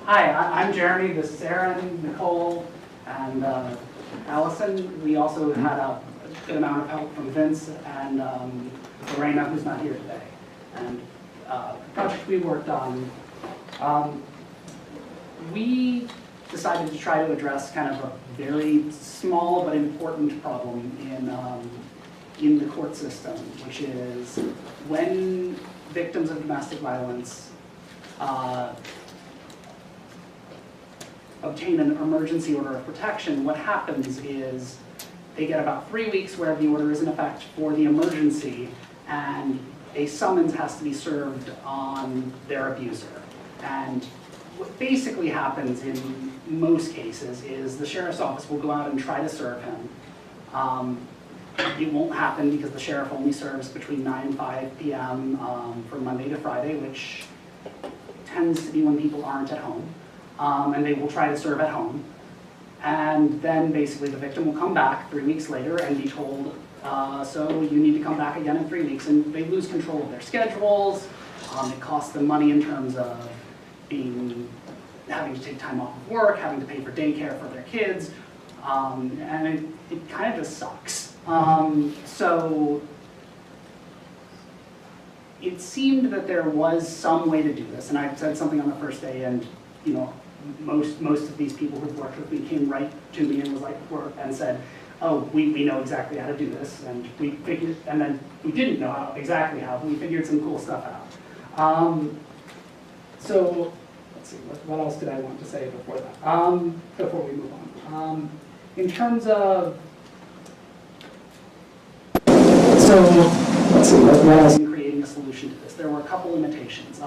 Hi, I'm Jeremy. This is Aaron, Nicole, and Alison. We also had a good amount of help from Vince and Lorena, who's not here today. And the project we worked on, we decided to try to address kind of a very small but important problem in the court system, which is when victims of domestic violence obtain an emergency order of protection, what happens is they get about 3 weeks where the order is in effect for the emergency, and a summons has to be served on their abuser. And what basically happens in most cases is the sheriff's office will go out and try to serve him. It won't happen because the sheriff only serves between 9 and 5 p.m. From Monday to Friday, which tends to be when people aren't at home. And they will try to serve at home. And then basically the victim will come back 3 weeks later and be told, so you need to come back again in 3 weeks. And they lose control of their schedules. It costs them money in terms of having to take time off of work, having to pay for daycare for their kids. And it kind of just sucks. So it seemed that there was some way to do this. And I said something on the first day, and you know, most of these people who've worked with me came right to me and was like, and said, oh, we know exactly how to do this, and we figured, and then we didn't know exactly how, but we figured some cool stuff out. So let's see, what else did I want to say before that? Before we move on, in terms of, so let's see, what else in creating a solution to this? There were a couple limitations.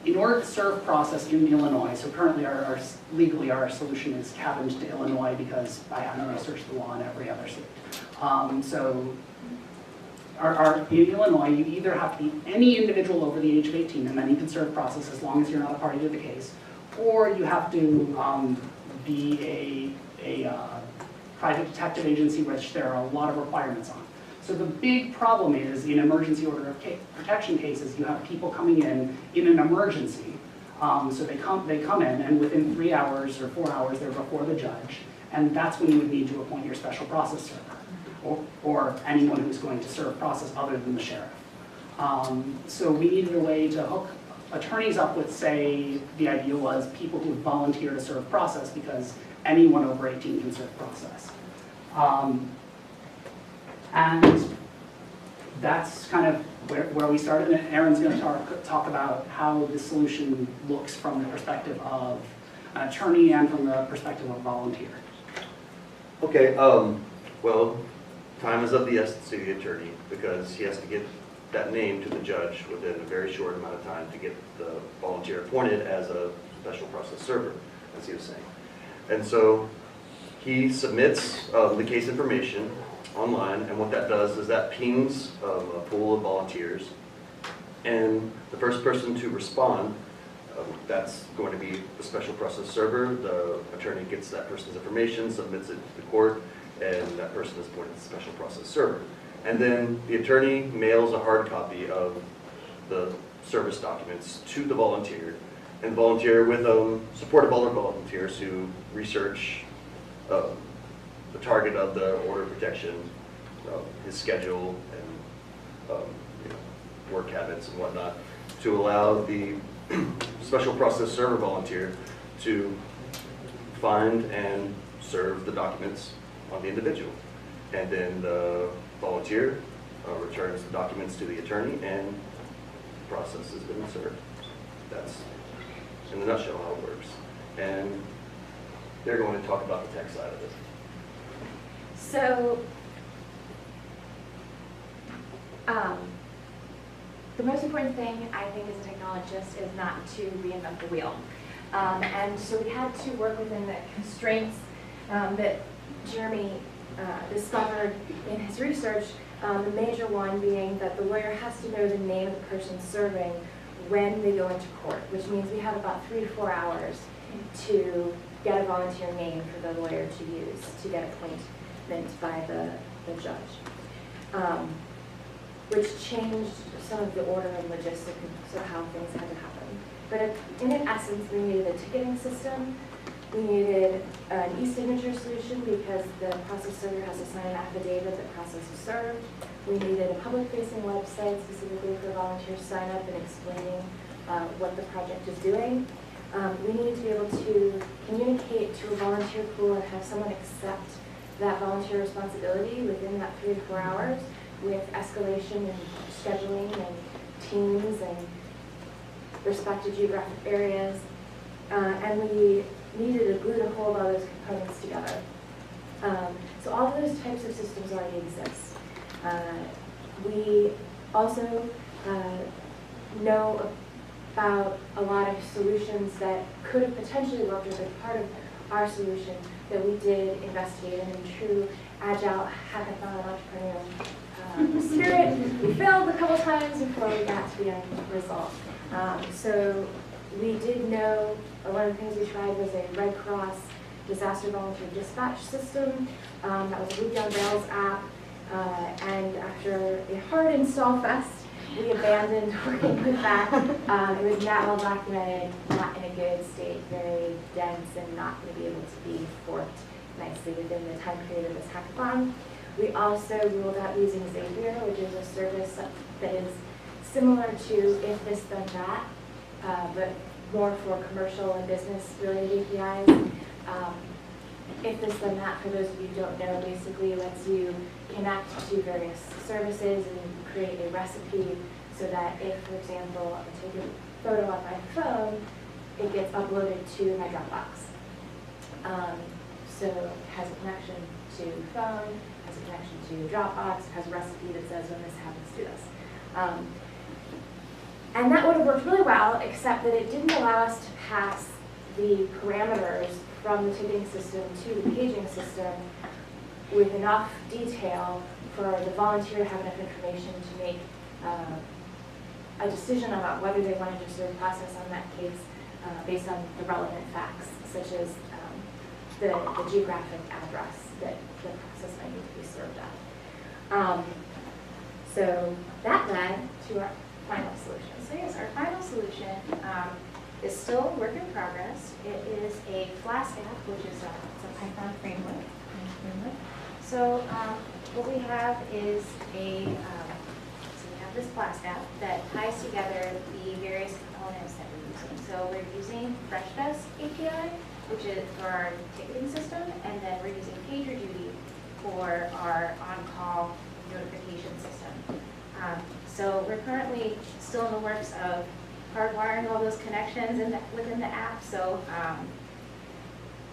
In order to serve process in Illinois, so currently legally our solution is cabined to Illinois because I haven't researched the law in every other state. So in Illinois, you either have to be any individual over the age of 18, and then you can serve process as long as you're not a party to the case, or you have to be a private detective agency, which there are a lot of requirements on. So the big problem is in emergency order of protection cases, you have people coming in an emergency. So they come in, and within 3 hours or 4 hours, they're before the judge, and that's when you would need to appoint your special process server, or anyone who's going to serve process other than the sheriff. So we needed a way to hook attorneys up with, say, the idea was people who would volunteer to serve process because anyone over 18 can serve process. And that's kind of where we started, and Aaron's going to talk about how the solution looks from the perspective of an attorney and from the perspective of a volunteer. Okay, well, time is of the essence to the attorney because he has to get that name to the judge within a very short amount of time to get the volunteer appointed as a special process server, as he was saying. And so he submits the case information online, and what that does is that pings a pool of volunteers, and the first person to respond, that's going to be the special process server. The attorney gets that person's information, submits it to the court, and that person is appointed as special process server. And then the attorney mails a hard copy of the service documents to the volunteer, and the volunteer, with support of other volunteers who research the target of the order of protection, his schedule, and work habits and whatnot, to allow the special process server volunteer to find and serve the documents on the individual. And then the volunteer returns the documents to the attorney, and the process has been served. That's, in a nutshell, how it works. And they're going to talk about the tech side of it. So, the most important thing, I think, as a technologist is not to reinvent the wheel. And so we had to work within the constraints that Jeremy discovered in his research, the major one being that the lawyer has to know the name of the person serving when they go into court, which means we have about 3 to 4 hours to get a volunteer name for the lawyer to use to get appointment by the judge, which changed some of the order and logistics of how things had to happen. But in essence, we needed a ticketing system. We needed an e-signature solution because the process server has to sign an affidavit that process is served. We needed a public-facing website specifically for volunteers to sign up and explaining what the project is doing. We needed to be able to communicate to a volunteer pool and have someone accept that volunteer responsibility within that 3 to 4 hours with escalation and scheduling and teams and respective geographic areas. And we needed to glue to hold all those components together. So all of those types of systems already exist. We also know about a lot of solutions that could have potentially worked or been part of our solution that we did investigate in true agile hackathon entrepreneurial spirit. We failed a couple times before we got to the end result. So we did know one of the things we tried was a Red Cross disaster volunteer dispatch system. That was a Ruby on Rails app. And after a hard install fest, we abandoned working with that. It was not well documented, not in a good state, very dense, and not going to be able to be forked nicely within the time period of this hackathon. We also ruled out using Xavier, which is a service that is similar to If This Then That, but more for commercial and business related APIs. If This Then That, for those of you who don't know, basically lets you connect to various services and create a recipe so that if, for example, I take a photo on my phone, it gets uploaded to my Dropbox. So it has a connection to phone, has a connection to Dropbox, has a recipe that says when this happens, do this. And that would have worked really well, except that it didn't allow us to pass the parameters from the ticketing system to the paging system with enough detail for the volunteer to have enough information to make a decision about whether they wanted to serve process on that case based on the relevant facts, such as the geographic address that the process might need to be served at. So that led to our final solution. So yes, our final solution is still a work in progress. It is a Flask app, which is it's a Python framework. So what we have is so we have this Flask app that ties together the various components that we're using. So we're using FreshDesk API, which is for our ticketing system, and then we're using PagerDuty for our on-call notification system. So we're currently still in the works of hardwiring all those connections within the app. So,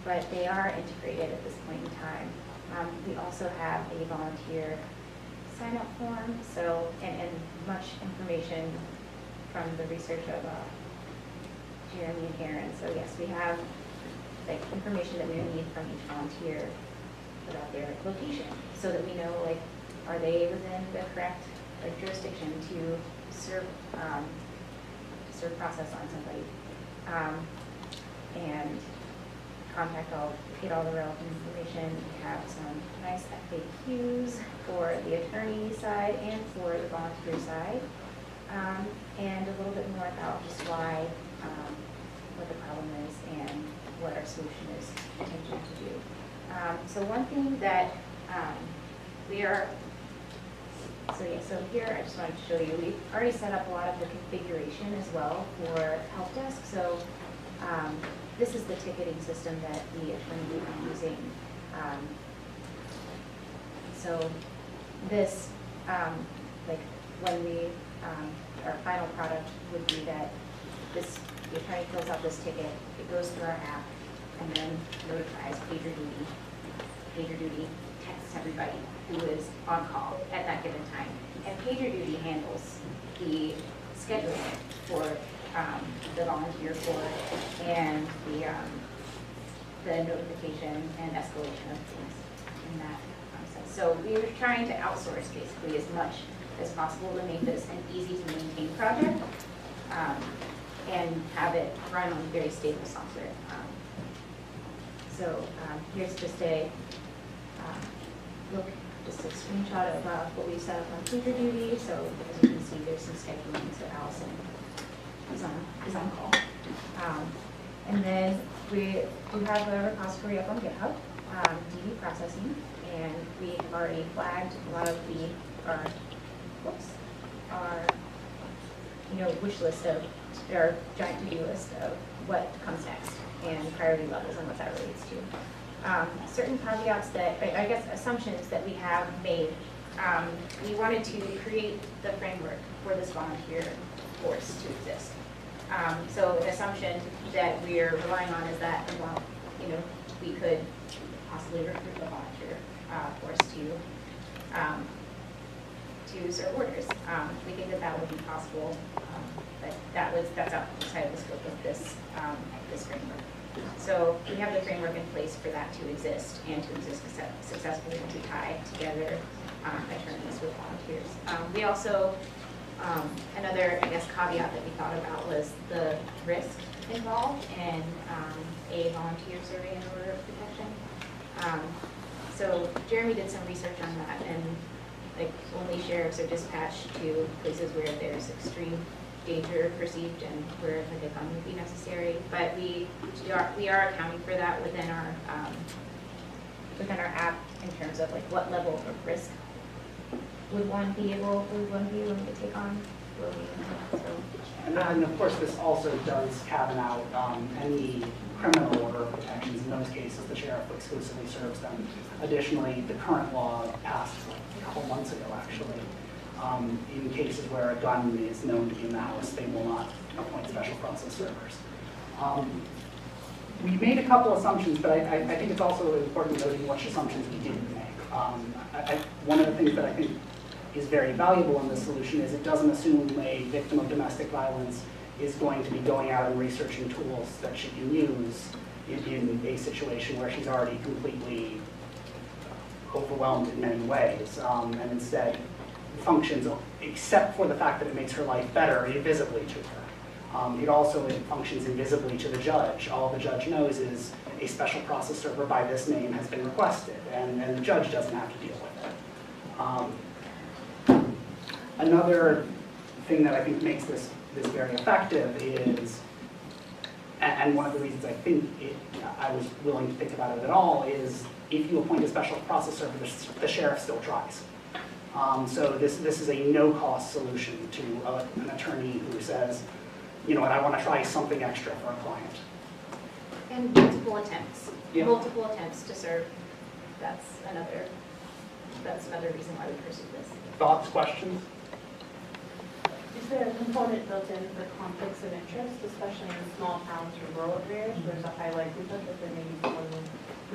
but they are integrated at this point in time. We also have a volunteer sign-up form. So, and much information from the research of Jeremy and Aaron. So yes, we have like information that we need from each volunteer about their location, so that we know like, are they within the correct jurisdiction to serve process on somebody, and get all the relevant information. We have some nice FAQs for the attorney side and for the volunteer side, and a little bit more about just why, what the problem is and what our solution is intended to do. So one thing that we are, so here I just wanted to show you, we've already set up a lot of the configuration as well for help desk. So this is the ticketing system that the attorney will be using. So this, like when we, our final product would be that the attorney fills out this ticket, it goes through our app, and then notifies PagerDuty. PagerDuty texts everybody who is on call at that given time. And PagerDuty handles the scheduling for the volunteer for and the notification and escalation of things in that sense. So we were trying to outsource basically as much as possible to make this an easy to maintain project and have it run on very stable software. So here's just a look, just a screenshot of what we set up on PagerDuty. So as you can see, there's some scheduling. So Alison is on call. And then we do have a repository up on GitHub, DV processing, and we have already flagged a lot of our wish list of, our giant to-do list of what comes next and priority levels and what that relates to. Certain caveats that, I guess assumptions that we have made. We wanted to create the framework for this volunteer force to exist. So an assumption that we're relying on is that, well, we could possibly recruit a volunteer force to serve orders. We think that that would be possible, but that's outside of the scope of this framework. So we have the framework in place for that to exist and to exist successfully and to tie together attorneys with volunteers. We also, another, caveat that we thought about was the risk involved in a volunteer serving an order of protection. So Jeremy did some research on that, and only sheriffs are dispatched to places where there's extreme danger perceived and where a gun would be necessary. But we are accounting for that within our app in terms of what level of risk would one be willing to take on. And of course, this also does cabin out any criminal order of protections. In those cases, the sheriff exclusively serves them. Additionally, the current law passed a couple months ago, actually. In cases where a gun is known to be in the house, they will not appoint special process servers. We made a couple assumptions, but I think it's also important noting which assumptions we didn't make. One of the things that I think is very valuable in this solution is it doesn't assume a victim of domestic violence is going to be going out and researching tools that she can use in a situation where she's already completely overwhelmed in many ways, and instead functions, except for the fact that it makes her life better, invisibly to her. It also functions invisibly to the judge. All the judge knows is a special process server by this name has been requested, and the judge doesn't have to deal with it. Another thing that I think makes this very effective is, and one of the reasons I think I was willing to think about it at all, is if you appoint a special process server, the sheriff still tries. So this is a no-cost solution to an attorney who says, you know what, I want to try something extra for a client. And multiple attempts. Yeah. Multiple attempts to serve. That's another reason why we pursued this. Thoughts, questions? Is there a component built in for conflicts of interest, especially in small towns or rural areas where there's a high likelihood that there may be someone who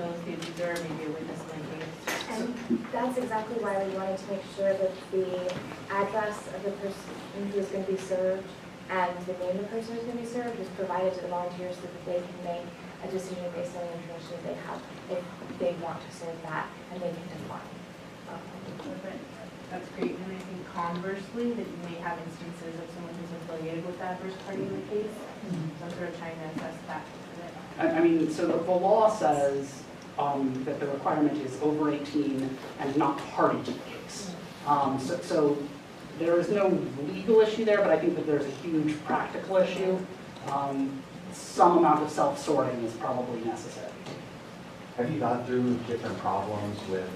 knows the abuser or maybe a witness in the case? And that's exactly why we wanted to make sure that the address of the person who is going to be served and the name of the person who's going to be served is provided to the volunteers so that they can make a decision based on the information they have if they want to serve that, and they can decline. That's great, and I think conversely, that you may have instances of someone who's affiliated with the adverse party in the case. So I'm sort of trying to assess that. I mean, so the law says that the requirement is over 18 and not party to the case. So there is no legal issue there, but I think that there's a huge practical issue. Some amount of self-sorting is probably necessary. Have you gone through different problems with,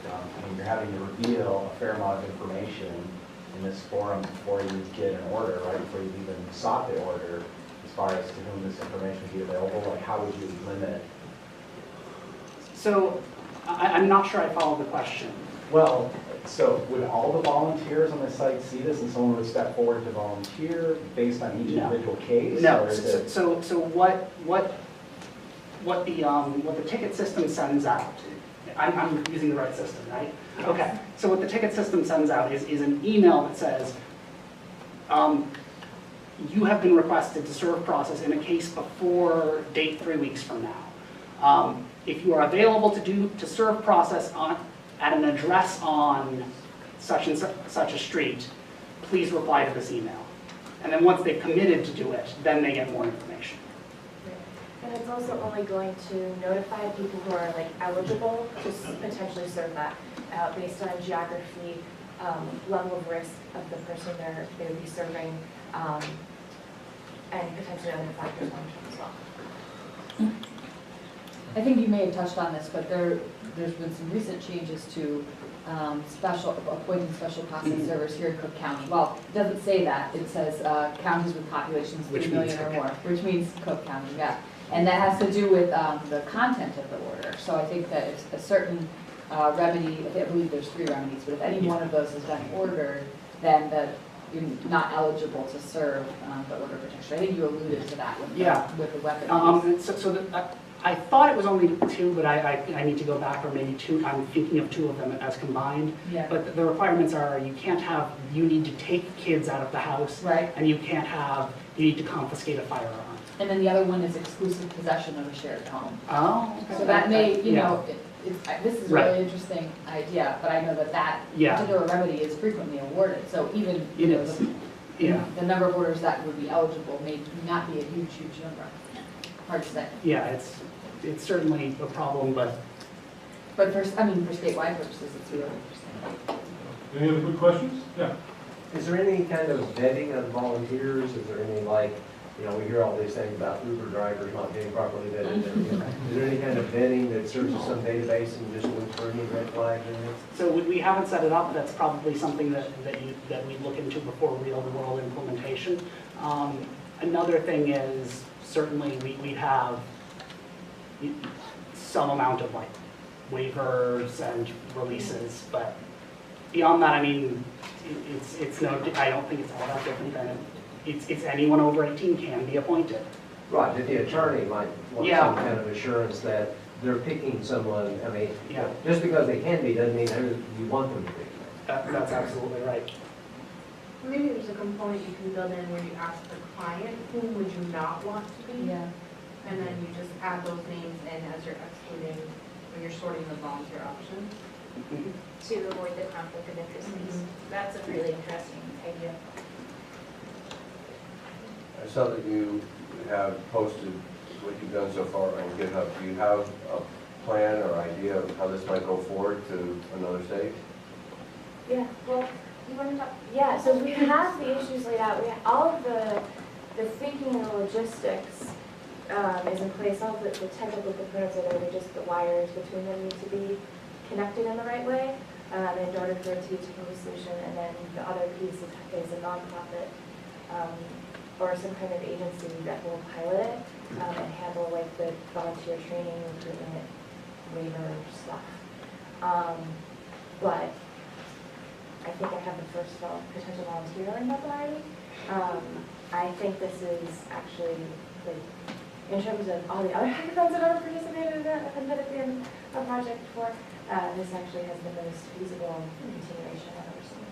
you're having to reveal a fair amount of information in this forum before you get an order, right, before you've even sought the order, as far as to whom this information would be available? Like, how would you limit? So I'm not sure I follow the question. Well, so would all the volunteers on the site see this, and someone would step forward to volunteer based on each individual case? No. Or is it... So what the ticket system sends out, I'm using the right system, right? Okay, so what the ticket system sends out is an email that says, you have been requested to serve process in a case before date 3 weeks from now. If you are available to serve process at an address on such and such a street, please reply to this email. And then once they've committed to do it, then they get more information. And it's also only going to notify people who are eligible to potentially serve that based on geography, level of risk of the person they would be serving, and potentially other factors long-term as well. I think you may have touched on this, but there's been some recent changes to appointing special process servers here in Cook County. Well, it doesn't say that. It says counties with populations 3 million or more, which means Cook County, yeah. And that has to do with the content of the order. So I think that if a certain remedy, I believe there's 3 remedies, but if any one of those has been ordered, then you're not eligible to serve the order of protection. I think you alluded to that with the weapons. I thought it was only 2, but I need to go back, or maybe 2. I'm thinking of 2 of them as combined. Yeah. But the requirements are you need to take kids out of the house, Right. and you need to confiscate a firearm. And then the other one is exclusive possession of a shared home. Oh. So that may, you Yeah. know, this is a Right. really interesting idea, but I know that Yeah. particular remedy is frequently awarded. So even, It is. Yeah. the number of orders that would be eligible may not be a huge, huge number. Hard to say. Yeah, it's certainly a problem, but But for statewide purposes, it's really interesting. Any other quick questions? Yeah. Is there any kind of vetting of volunteers? Is there any, like, we hear all these things about Uber drivers not being properly vetted. Is there any kind of vetting that serves as some database and just looks for any red flags in it? so we haven't set it up. That's probably something that we look into before real-world implementation. Another thing is certainly we have some amount of like waivers and releases, but beyond that, I mean, it's no. I don't think it's all that different than it's anyone over 18 can be appointed. Right, but the attorney might want Yeah. some kind of assurance that they're picking someone, Yeah. just because they can be doesn't mean you want them to be. That's absolutely right. Maybe there's a component you can build in where you ask the client, whom would you not want to be? Yeah. And then you just add those names in as you're excluding, when you're sorting the volunteer option. To avoid the conflict of interest. That's a really interesting idea. I saw that you have posted what you've done so far on GitHub. Do you have a plan or idea of how this might go forward to another stage? Yeah, well, you want to talk? Yeah, so we have the issues laid out. We have all of the thinking and the logistics is in place. All the technical components are there. They're just the wires between them need to be connected in the right way in order for it to be a technical solution. And then the other piece is a nonprofit or some kind of agency that will pilot it and handle like the volunteer training, recruitment, waiver stuff. But I think I have the first potential volunteer lined up already. I think this is actually, like, in terms of all the other hackathons I've ever participated in, I've been a project for, this actually has the most feasible continuation I've ever seen.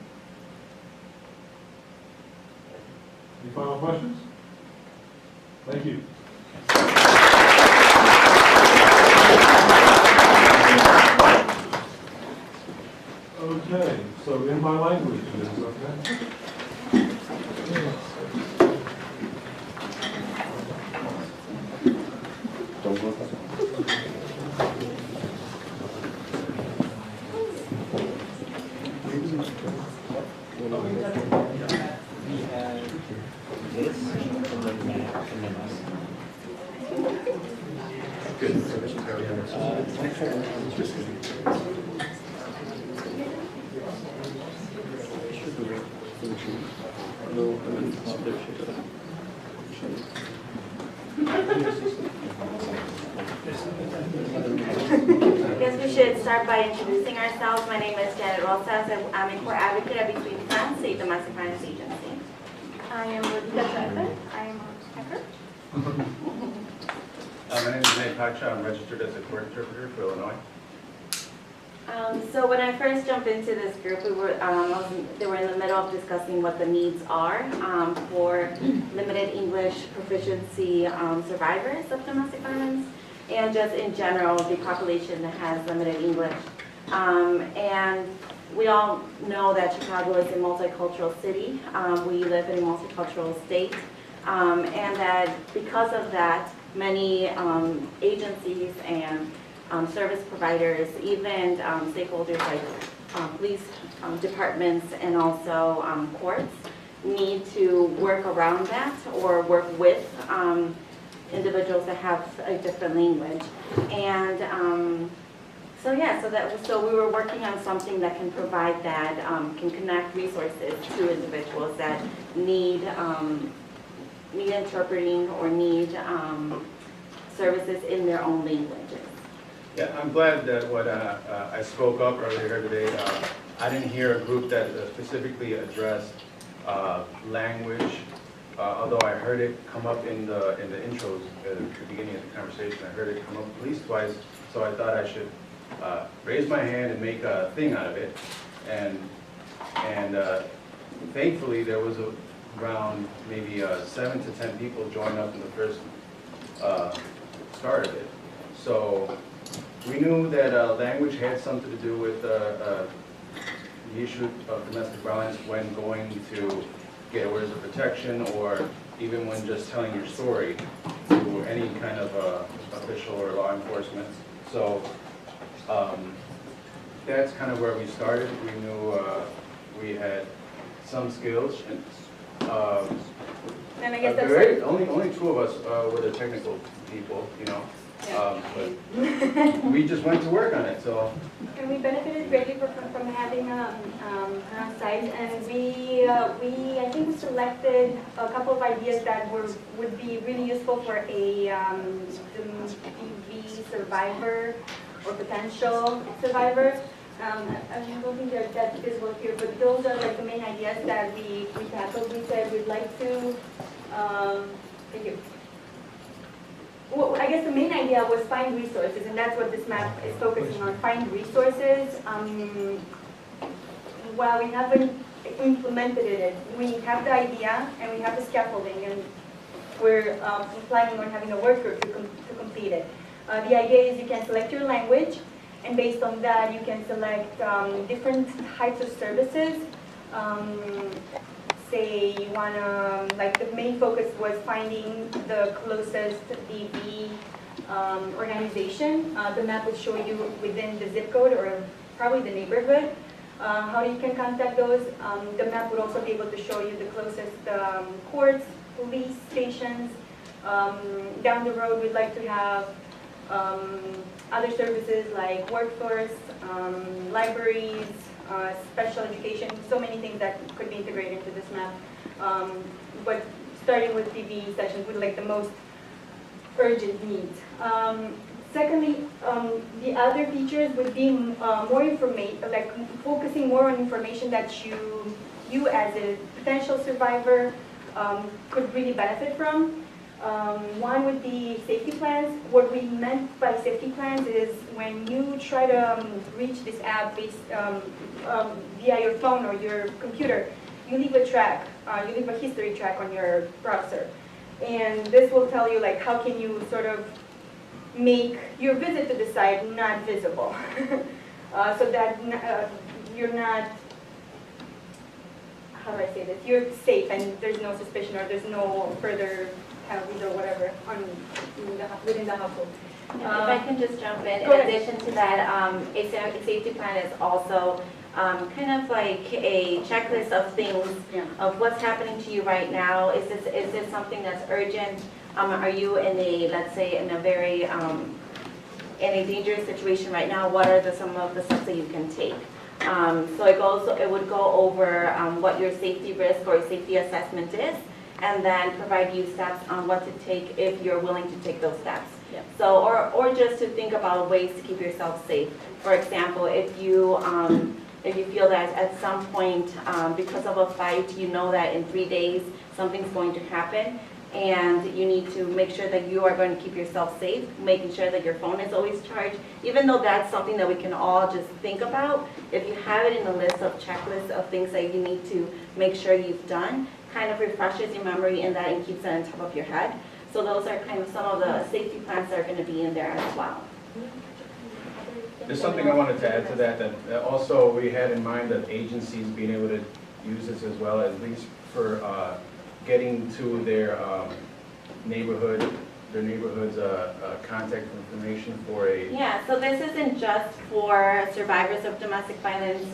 Any final questions? Thank you. Okay, so in my language, it is okay. I guess we should start by introducing ourselves. My name is Janet Rosas, and I'm a core advocate at Between France, a domestic violence agency. I am Lorena Stanton. I am a hacker. My name is TECHSHOW. I'm registered as a court interpreter for Illinois. So when I first jumped into this group, they were in the middle of discussing what the needs are for limited English proficiency survivors of domestic violence, and just in general, the population that has limited English. And we all know that Chicago is a multicultural city. We live in a multicultural state, and that because of that, many agencies and service providers, even stakeholders like police departments and also courts, need to work around that or work with individuals that have a different language. And so yeah, so we were working on something that can provide that, can connect resources to individuals that need interpreting or need services in their own languages. Yeah, I'm glad that what I spoke up earlier today, I didn't hear a group that specifically addressed language, although I heard it come up in the intros at the beginning of the conversation. I heard it come up at least twice, so I thought I should raise my hand and make a thing out of it. And thankfully, there was around maybe 7 to 10 people joined up in the first start of it. So we knew that language had something to do with the issue of domestic violence when going to get orders of protection, or even when just telling your story to any kind of official or law enforcement. So that's kind of where we started. We knew we had some skills, and And I guess that's only 2 of us were the technical people, you know. But we just went to work on it, so. And we benefited greatly from having her on site, and I think we selected a couple of ideas that would be really useful for a DV survivor or potential survivor. I don't think that visible here, but those are like the main ideas that we tackled. We said we'd like to, thank you. Well, I guess the main idea was find resources, and that's what this map is focusing on, find resources. While we haven't implemented it, we have the idea and we have the scaffolding, and we're planning on having a work group to complete it. The idea is you can select your language, and based on that you can select different types of services. Say you want to, like the main focus was finding the closest DV organization. The map will show you within the zip code or probably the neighborhood how you can contact those. The map would also be able to show you the closest courts, police stations. Down the road we'd like to have other services like workforce, libraries, special education, so many things that could be integrated into this map. But starting with DV sessions with like the most urgent needs. Secondly, the other features would be more information, like focusing more on information that you as a potential survivor could really benefit from. One would be safety plans. What we meant by safety plans is when you try to reach this app based, via your phone or your computer, you leave a track, you leave a history track on your browser. And this will tell you like how can you sort of make your visit to the site not visible. So that you're not, how do I say this, you're safe and there's no suspicion or there's no further penalties or whatever within the household. If I can just jump in addition to that, a safety plan is also kind of like a checklist of things of what's happening to you right now. Is this something that's urgent? Are you in a, let's say, in a very in a dangerous situation right now? What are some of the steps that you can take? So it would go over what your safety risk or safety assessment is, and then provide you steps on what to take if you're willing to take those steps. Yeah. So, or just to think about ways to keep yourself safe. For example, if you feel that at some point, because of a fight, you know that in 3 days something's going to happen, and you need to make sure that you are going to keep yourself safe, making sure that your phone is always charged. Even though that's something that we can all just think about, if you have it in a list of checklists of things that you need to make sure you've done, kind of refreshes your memory in that and keeps it on top of your head. So those are kind of some of the safety plans that are going to be in there as well. There's something I wanted to add to that also we had in mind that agencies being able to use this as well, at least for getting to their neighborhood's contact information for a... Yeah, so this isn't just for survivors of domestic violence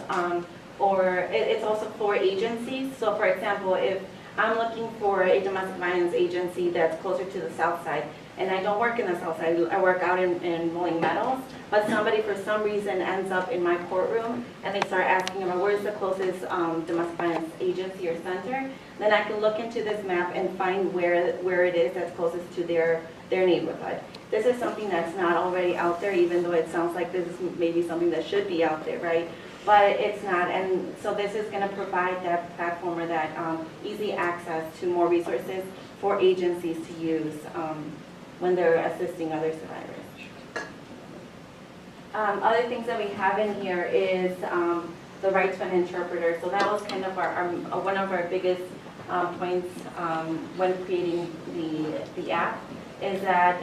or it's also for agencies. So for example, if I'm looking for a domestic violence agency that's closer to the south side, and I don't work in the south side, I work out in Rolling Meadows, but somebody for some reason ends up in my courtroom and they start asking about where's the closest domestic violence agency or center, then I can look into this map and find where it is that's closest to their neighborhood. This is something that's not already out there, even though it sounds like this is maybe something that should be out there, right? But it's not, and so this is going to provide that platform or that easy access to more resources for agencies to use when they're assisting other survivors. Other things that we have in here is the right to an interpreter. So that was kind of one of our biggest points when creating the app, is that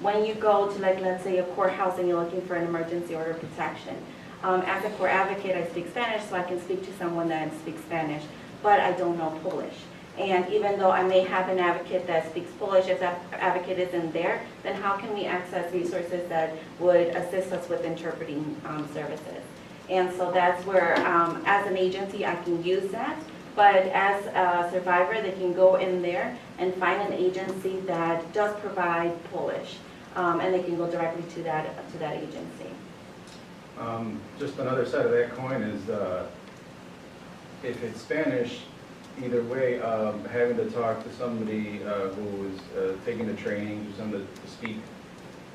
when you go to, like, let's say a courthouse and you're looking for an emergency order of protection, as a court advocate, I speak Spanish, so I can speak to someone that speaks Spanish, but I don't know Polish. And even though I may have an advocate that speaks Polish, if that advocate isn't there, then how can we access resources that would assist us with interpreting services? And so that's where, as an agency, I can use that. But as a survivor, they can go in there and find an agency that does provide Polish, and they can go directly to that agency. Just another side of that coin is if it's Spanish, either way, having to talk to somebody who is taking the training, to someone to speak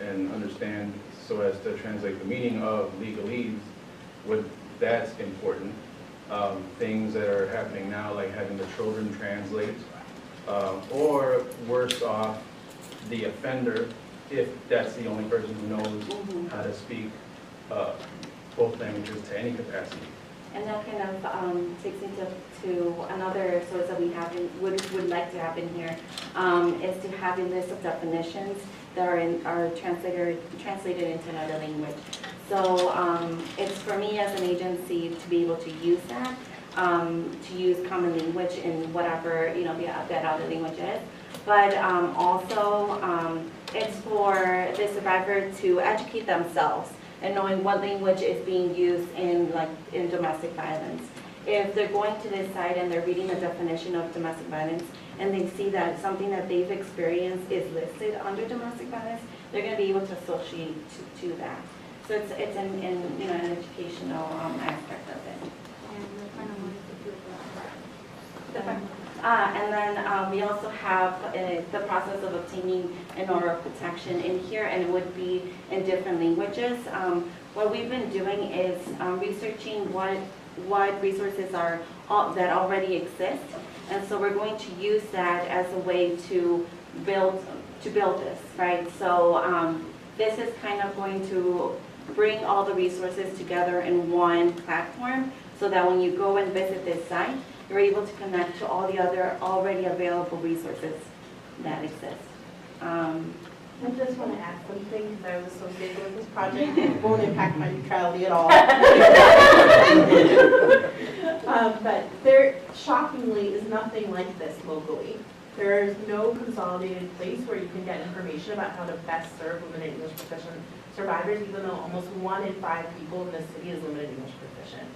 and understand so as to translate the meaning of legalese, that's important. Things that are happening now, like having the children translate, or worse off, the offender, if that's the only person who knows how to speak both languages to any capacity. And that kind of takes me to another source that we have would like to have in here, is to have a list of definitions that are translated into another language. So it's for me as an agency to be able to use that, to use common language in whatever that other language is. But also it's for the survivor to educate themselves and knowing what language is being used in domestic violence. If they're going to this site and they're reading the definition of domestic violence and they see that something that they've experienced is listed under domestic violence, they're going to be able to associate to that. So it's an educational aspect of it. And the final one is the The final. And then we also have the process of obtaining an order of protection in here, and it would be in different languages. What we've been doing is researching what resources are that already exist, and so we're going to use that as a way to build this, right? So this is kind of going to bring all the resources together in one platform, so that when you go and visit this site, you're able to connect to all the other already available resources that exist. I just want to add something, because I was associated with this project. It won't impact my neutrality at all. But there, shockingly, is nothing like this locally. There is no consolidated place where you can get information about how to best serve limited English proficient survivors, even though almost 1 in 5 people in this city is limited English proficient.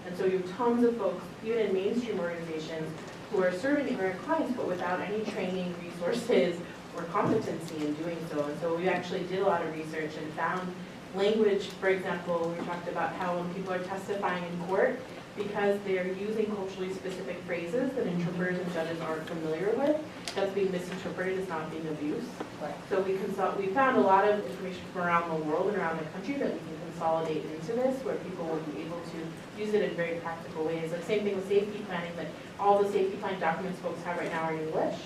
And so you have tons of folks, even in mainstream organizations, who are serving immigrant clients, but without any training, resources, or competency in doing so. And so we actually did a lot of research and found language, for example, we talked about how when people are testifying in court, because they're using culturally specific phrases that interpreters and judges aren't familiar with, that's being misinterpreted as not being abuse. Right. So we found a lot of information from around the world and around the country that we can consolidate into this, where people will be able to use it in very practical ways. The same thing with safety planning, that all the safety planning documents folks have right now are in English.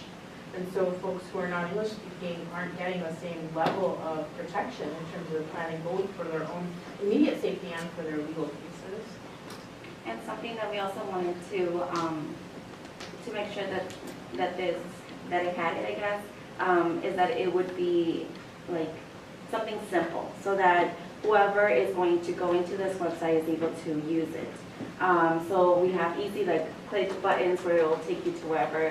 And so folks who are not English speaking aren't getting the same level of protection in terms of planning both for their own immediate safety and for their legal cases. And something that we also wanted to make sure that it had it, I guess, is that it would be like something simple, so that whoever is going to go into this website is able to use it. So we have easy click buttons where it will take you to wherever,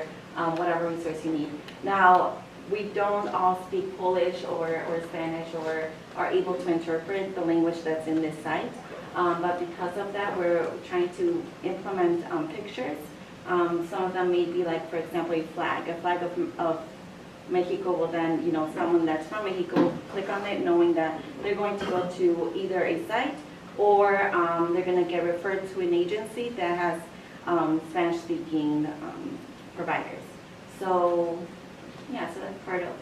whatever resource you need. Now, we don't all speak Polish or Spanish or are able to interpret the language that's in this site. But because of that, we're trying to implement pictures. Some of them may be like, for example, a flag of Mexico will then, someone that's from Mexico will click on it knowing that they're going to go to either a site or they're going to get referred to an agency that has Spanish-speaking providers. So, yeah, so that's part of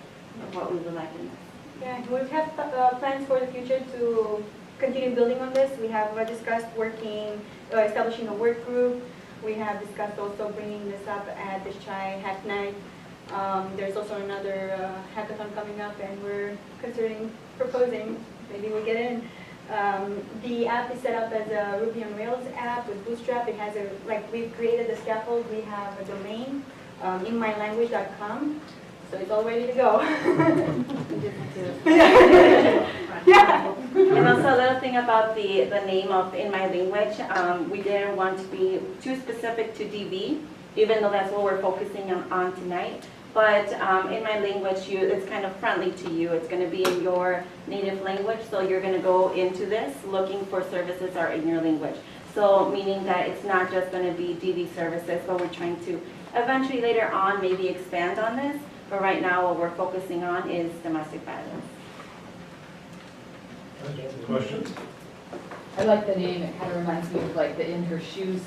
what we would like in this. Yeah, we have plans for the future to continue building on this. We have discussed establishing a work group. We have discussed also bringing this up at the Chai Hack Night. There's also another hackathon coming up, and we're proposing, maybe we'll get in. The app is set up as a Ruby on Rails app with Bootstrap. It has we've created the scaffold. We have a domain, inmylanguage.com. So it's all ready to go. Yeah. And also a little thing about the name of In My Language, we didn't want to be too specific to DV, even though that's what we're focusing on tonight. But In My Language, it's kind of friendly to you. It's going to be in your native language, so you're going to go into this looking for services are in your language. So meaning that it's not just going to be DV services, but we're trying to eventually later on maybe expand on this. But right now, what we're focusing on is domestic violence. Questions? I like the name. It kind of reminds me of like the In Her Shoes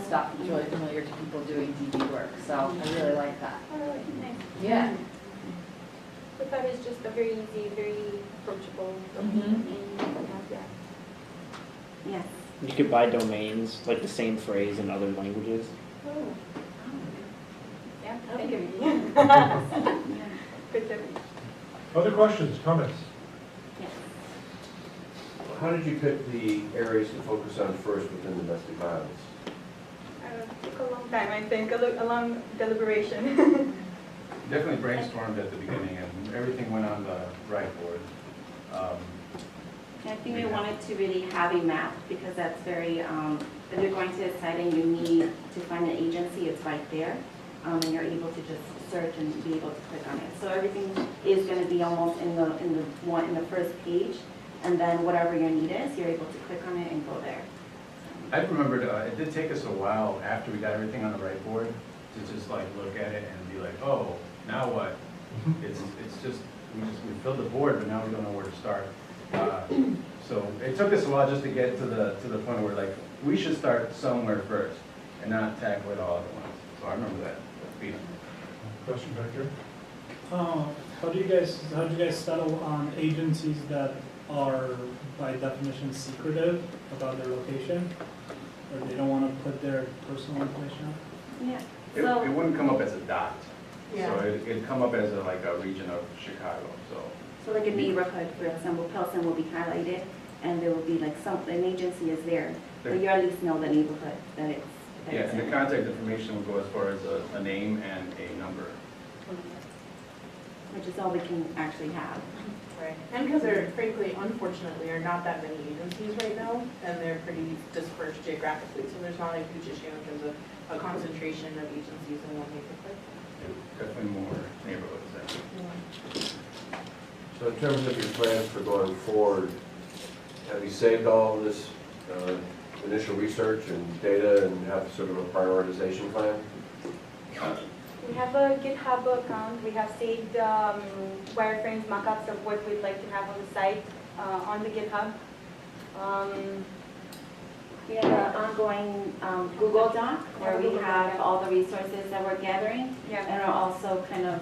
stuff. It's really familiar to people doing DB work. So I really like that. Nice. Yeah. But that is just a very easy, very approachable domain. Yeah. Yes. You could buy domains, like the same phrase in other languages. Oh. Yeah, thank you. Good tip. Other questions, comments? Yes. How did you pick the areas to focus on first within domestic violence? It took a long time, I think, a long deliberation. Definitely brainstormed at the beginning, and everything went on the whiteboard. I think we wanted to really have a map because that's very, if you're going to a site and you need to find an agency, it's right there. And you're able to just search and be able to click on it. So everything is going to be almost in the first page, and then whatever your need is, you're able to click on it and go there. I remembered it did take us a while after we got everything on the whiteboard to just like look at it and be like, oh, now what? It's just we filled the board, but now we don't know where to start. So it took us a while just to get to the point where like we should start somewhere first and not tackle it all at once. So I remember that. Question back here? How do you guys settle on agencies that are by definition secretive about their location, or they don't want to put their personal information out? Yeah. It wouldn't come up as a dot. Yeah. So it'd come up as a region of Chicago. So like a neighborhood, for example, Pilsen will be highlighted, and there will be like an agency is there, but you at least know the neighborhood that it's. Yeah, and the contact information will go as far as a name and a number. Which is all we can actually have. Right, and because there, frankly, unfortunately, are not that many agencies right now, and they're pretty dispersed geographically, so there's not a huge issue in terms of a concentration of agencies in one neighborhood. Definitely more neighborhoods then. So in terms of your plans for going forward, have you saved all of this initial research and data and have sort of a prioritization plan? We have a GitHub account. We have saved wireframes, mockups of what we'd like to have on the site on the GitHub. We have an ongoing Google Doc where we have all the resources that we're gathering, and are also kind of,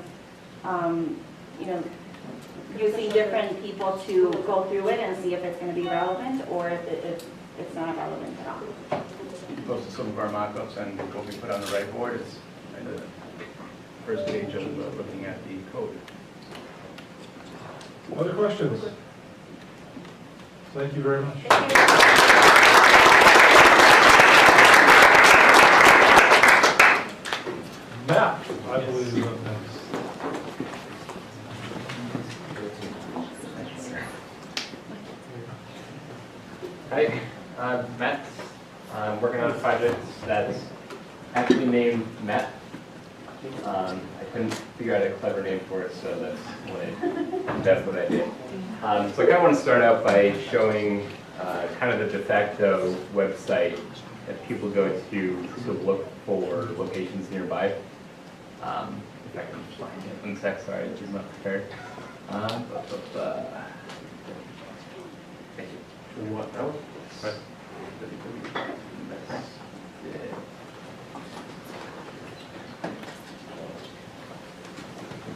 using different people to go through it and see if it's going to be relevant or if it's not relevant at all. We posted some of our mock-ups and what we put on the whiteboard is kind of the first page of looking at the code. Other questions? Thank you very much. Matt, I believe, is up next. Hi, I'm Matt. I'm working on a project that's actually named Met. I couldn't figure out a clever name for it, so that's what I did. So I kind of want to start out by showing kind of the de facto website that people go to look for locations nearby. If I can find it. One sec, sorry, this is not prepared. Thank you. You want that one? Right.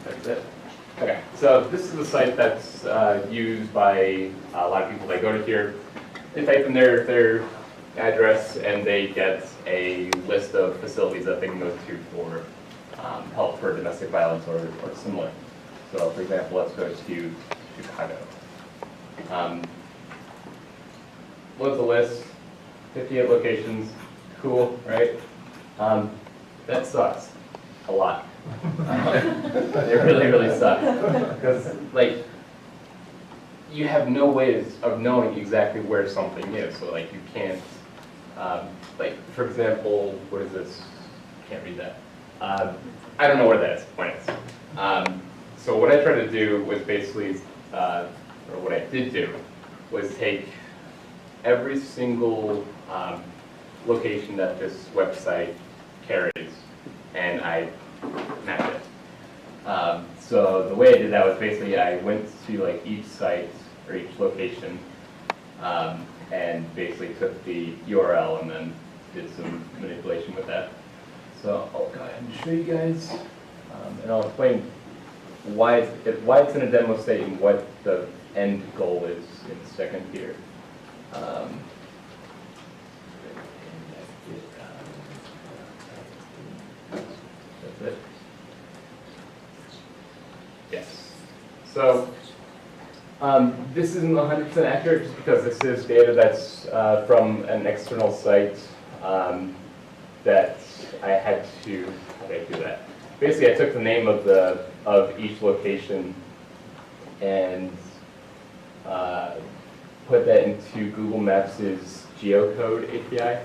That's it. Okay, so this is a site that's used by a lot of people. They go to here, they type in their address, and they get a list of facilities that they can go to for help for domestic violence or similar. So, for example, let's go to Chicago. Loads of lists, 58 locations, cool, right? That sucks a lot. It really, really sucks. Because, like, you have no ways of knowing exactly where something is. So, like, you can't, like, for example, what is this? Can't read that. I don't know where that is, point is. So what I tried to do was basically, or what I did do, was take every single location that this website carries, and I mapped it. So the way I did that was basically I went to like each site or each location, and basically took the URL and then did some manipulation with that. So I'll go ahead and show you guys, and I'll explain why it's in a demo state and what the end goal is in a second here. That's it. Yes. So this isn't 100% accurate just because this is data that's from an external site that I had to, how did I do that? Basically, I took the name of each location and put that into Google Maps' geocode API,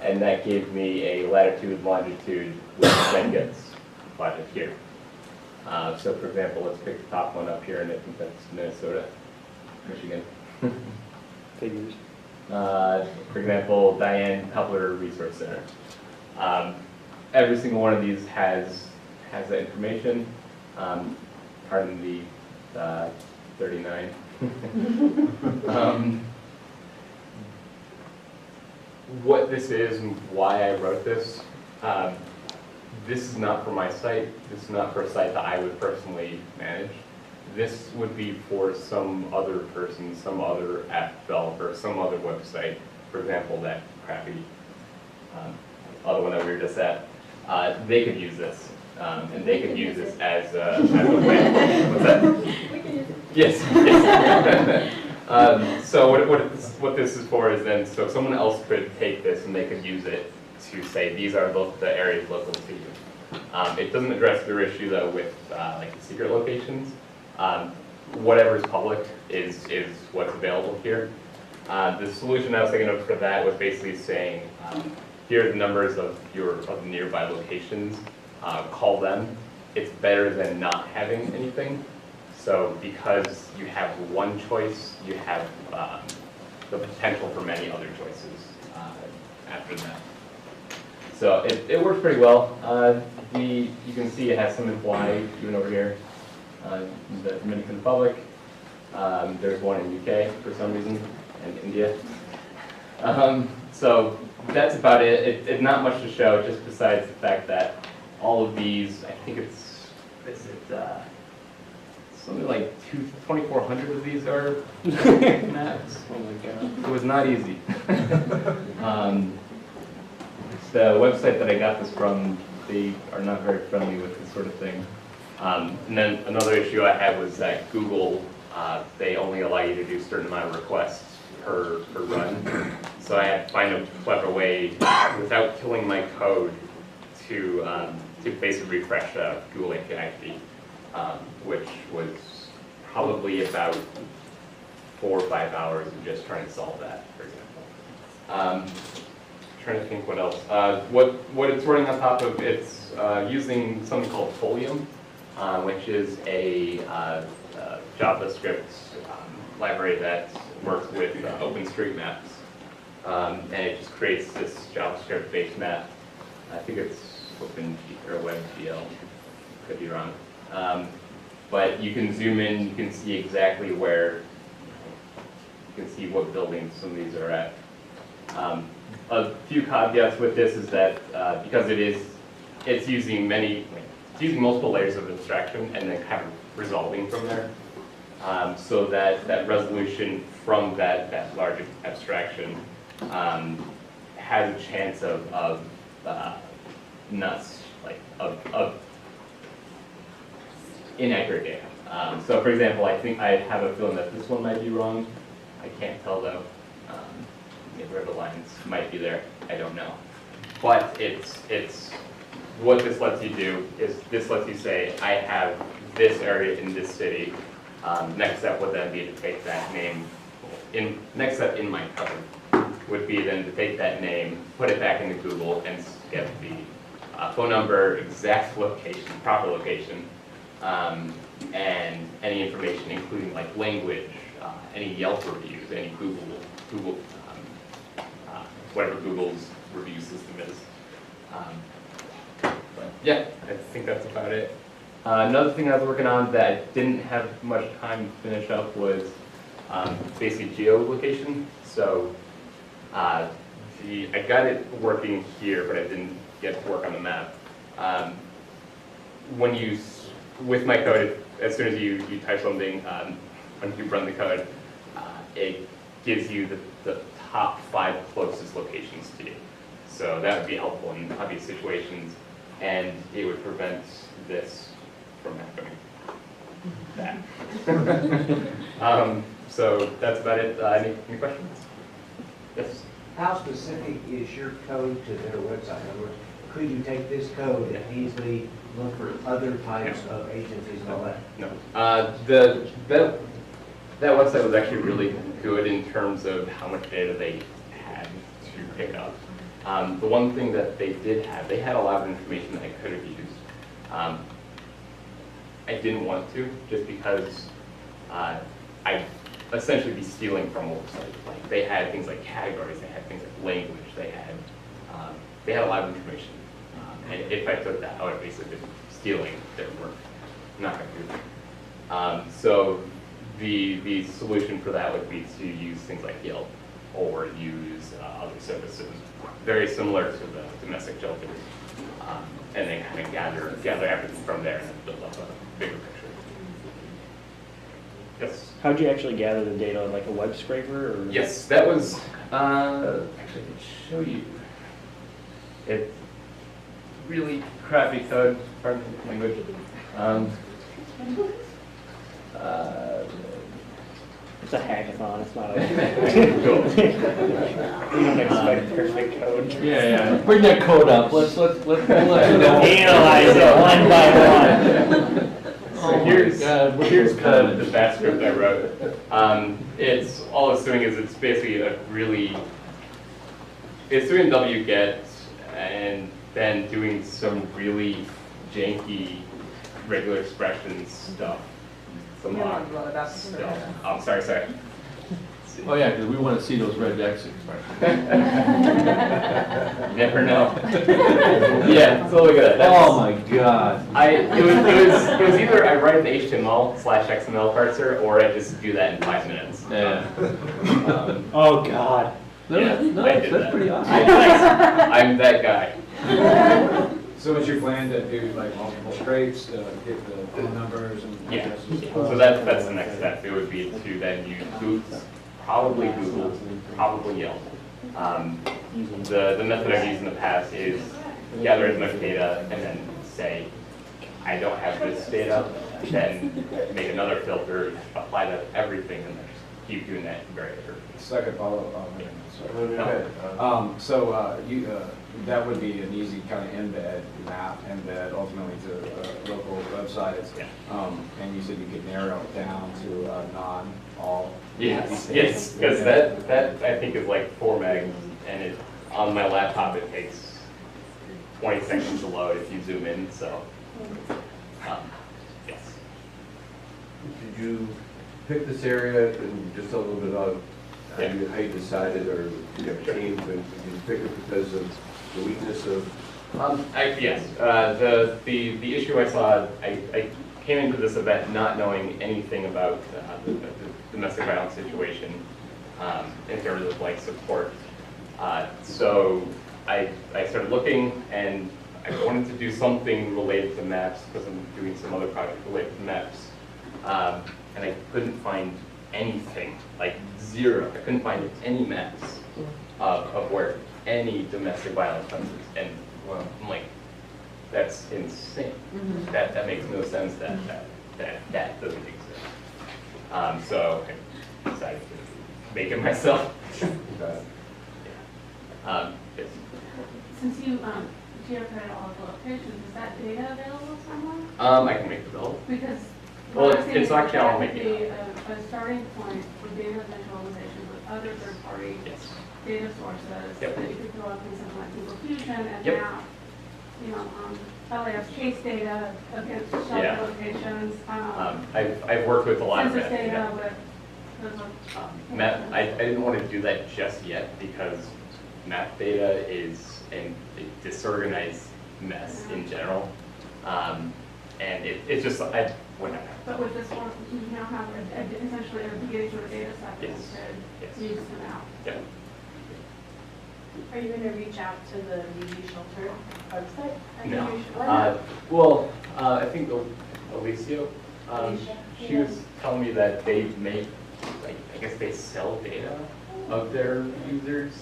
and that gave me a latitude and longitude, which then gets plotted here. So for example, let's pick the top one up here, and I think that's Minnesota, Michigan. Figures. For example, Diane Coupler Resource Center. Every single one of these has that information. Pardon the 39. What this is and why I wrote this, this is not for my site. This is not for a site that I would personally manage. This would be for some other person, some other app developer, some other website. For example, that crappy other one that we were just at. They could use this, and they could use this as a way. What's that? We can use it. Yes. Yes. So what this is for is then, so someone else could take this and they could use it to say these are the areas local to you. It doesn't address your issue though with like the secret locations. Whatever's public is what's available here. The solution I was thinking of for that was basically saying, here are the numbers of nearby locations. Call them. It's better than not having anything. So because you have one choice, you have the potential for many other choices after that. So it works pretty well. You can see it has some in Hawaii, even over here. The Dominican Republic. There's one in UK for some reason, and India. So that's about it. It's not much to show, just besides the fact that all of these, I think it's something like 2,400 of these are maps. Oh my god. It was not easy. The website that I got this from, they are not very friendly with this sort of thing. And then another issue I had was that Google, they only allow you to do a certain amount of requests per run. So I had to find a clever way, without killing my code, to basically refresh the Google API feed, which was probably about 4 or 5 hours of just trying to solve that, for example. Trying to think what else. What it's running on top of, it's using something called Folium, which is a JavaScript library that works with OpenStreetMaps. And it just creates this JavaScript-based map. I think it's Open or WebGL, could be wrong. But you can zoom in, you can see exactly where, you can see what buildings some of these are at. A few caveats with this is that because it's using multiple layers of abstraction and then kind of resolving from there. So that resolution from that large abstraction has a chance of inaccurate data. So for example, I think I have a feeling that this one might be wrong. I can't tell though. Maybe where the lines might be there. I don't know. But it's what this lets you do is this lets you say, I have this area in this city. Next step would then be to take that name. Next step in my code would be then to take that name, put it back into Google, and get the phone number, exact location, proper location, and any information, including like language, any Yelp reviews, any Google, whatever Google's review system is. But yeah, I think that's about it. Another thing I was working on that I didn't have much time to finish up was basically geolocation. So I got it working here, but I didn't get to work on the map. With my code, as soon as you type something, when you run the code, it gives you the top 5 closest locations to you. So that would be helpful in obvious situations, and it would prevent this from happening. That. So that's about it. Any questions? Yes? How specific is your code to their website? In other words, could you take this code and easily look for other types of agencies and all that? No. That website was actually really good in terms of how much data they had to pick up. The one thing that they did have, they had a lot of information that I could have used. I didn't want to, just because I'd essentially be stealing from a website. Like they had things like categories, they had things like language, they had a lot of information. And if I took that, I would have basically been stealing their work. I'm not going to do that. So the solution for that would be to use things like Yelp or use other services, very similar to the domestic shelters, and then kind of gather everything from there and then build up a bigger picture. Yes? How'd you actually gather the data, like a web scraper? Or? Yes, that was, actually I can show you. It's really crappy code, pardon the language. It's a hackathon, it's not a... You don't expect perfect code. Yeah. Bring that code up. Let's analyze it one by one. So here's the bash script I wrote. It's all it's doing is it's basically it's doing wget and then doing some really janky regular expressions stuff. Some odd stuff. Oh, sorry. Oh yeah, because we want to see those red X expressions. Never know. Yeah, so look at that. Oh my God. It was either I write an HTML/XML parser or I just do that in 5 minutes. Yeah. Oh God. That's pretty awesome. I'm that guy. So is your plan to do like multiple scrapes, to get the phone numbers and yeah. So that's the next step. It would be to then use Google, probably Yelp. The method I've used in the past is gather as much data and then say, I don't have this data, then make another filter, apply that to everything, and then just keep doing that very iteratively. Second follow-up. That would be an easy kind of embed ultimately to local websites. Yeah. And you said you could narrow it down to non-all. Yes, because that I think is like 4 megs, and on my laptop it takes 20 seconds to load if you zoom in. So, yes. Did you picked this area and just a little bit about how you decided, or you have a team, but you pick it because of the weakness of? Yes, the issue I saw, I came into this event not knowing anything about the domestic violence situation in terms of like support. So I started looking, and I wanted to do something related to maps because I'm doing some other project related to maps. And I couldn't find anything, like zero. I couldn't find any maps of where any domestic violence comes. And well, I'm like, that's insane. That makes no sense that doesn't exist. So I decided to make it myself. Yes. Since you geocoded all of the locations, is that data available somewhere? I can make it available. Because well, what I'm saying it's is actually that I'll would make be it. a starting point for data visualization with other third-party data sources that you could throw up in something like Google Fusion and map, you know, LAS case data against shelter locations. I've worked with a lot of census that. data with Map, I didn't want to do that just yet because map data is a disorganized mess in general. And it's just, whatever. But with this one, you now have essentially a beginning to a data set that you could use them out. Yeah. Are you going to reach out to the DV shelter website? No. Well, I think Alicia, she was telling me that they make, like, I guess they sell data of their users.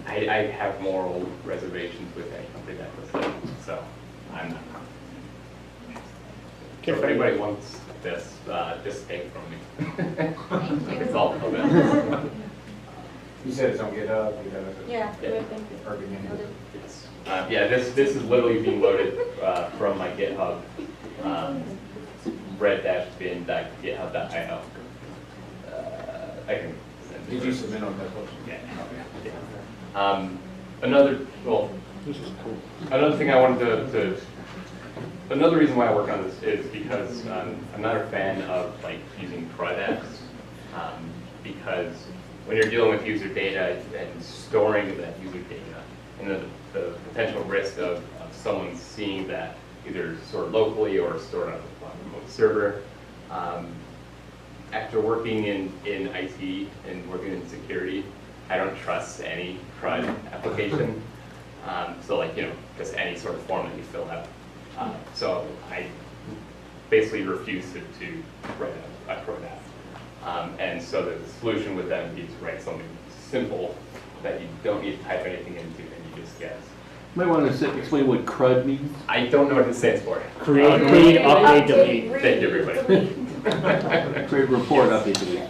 I have moral reservations with any company that does that, so I'm not. So if anybody wants this, just take it from me. It's all of it. You said it's on GitHub, you have it. Yeah, Or beginning. Yes. Yeah, this is literally being loaded from my GitHub, red-bin.github.io. I can send it. Did you submit on that post? Yeah. Another, well, this is cool. Another thing I wanted another reason why I work on this is because I'm not a fan of like using CRUD apps because when you're dealing with user data and storing that user data, and the potential risk of someone seeing that either stored locally or stored on a remote server. After working in IT and working in security, I don't trust any CRUD application. So like, just any sort of form that you fill out. So I basically refuse to write a CRUD app. And so the solution with them is to write something simple that you don't need to type anything into and you just guess. You might want to explain what CRUD means. I don't know what it stands for. Create, update, delete. Thank you, everybody. Create, report, update, delete.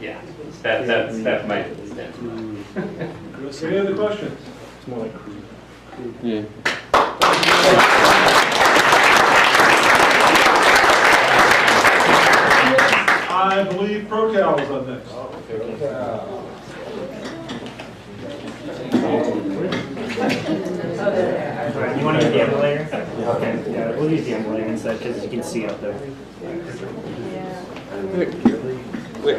Yeah, that's my stance. Any other questions? It's more like crude. Yeah. I believe ProCal is up next. You want to use the emulator? Okay, yeah, we'll use the emulator instead because you can see up there. Wait,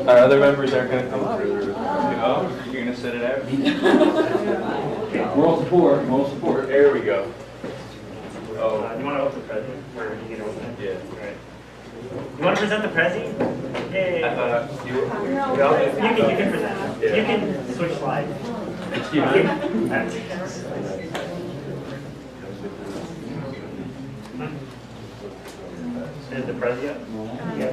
our other members aren't going to come up? Oh, you're going to set it out? Moral support, moral support. There we go. Oh, you want to open the present? Or you can open it? Yeah. All right. You want to present the Prezi? Yay! You can present. Yeah. You can switch slides. Excuse me. Is the Prezi up? Yeah.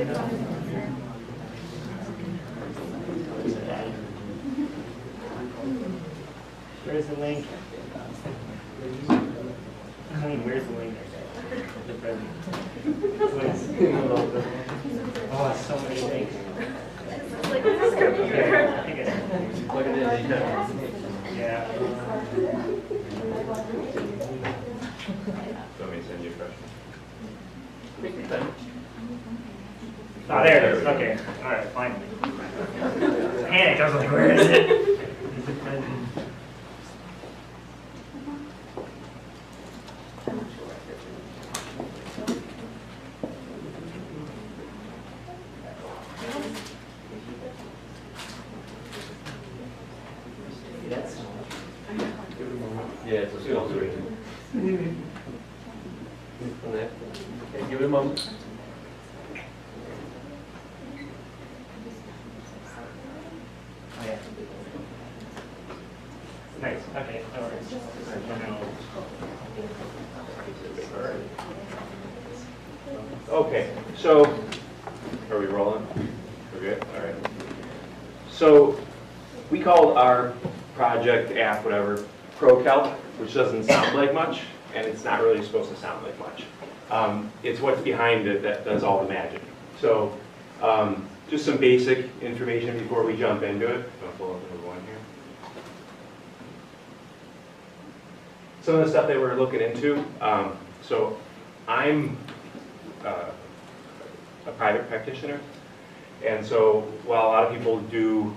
Where's the link? Where's the link? The Prezi. Oh, so many things. Like this is computer. Look at this. Yeah. Let me send you a question. Oh, there it is. Okay. All right, finally. Panic. I was like, where is it? Is it present? minimum. Oh, yeah. Nice, okay, that works. Okay, so, are we rolling? We're good, all right. So, we called our project app, whatever, ProCalc, which doesn't sound like much, and it's not really supposed to sound like much. It's what's behind it that does all the magic. So, just some basic information before we jump into it. I'll pull up number one here. Some of the stuff that we're looking into. So, I'm a private practitioner, and so while a lot of people do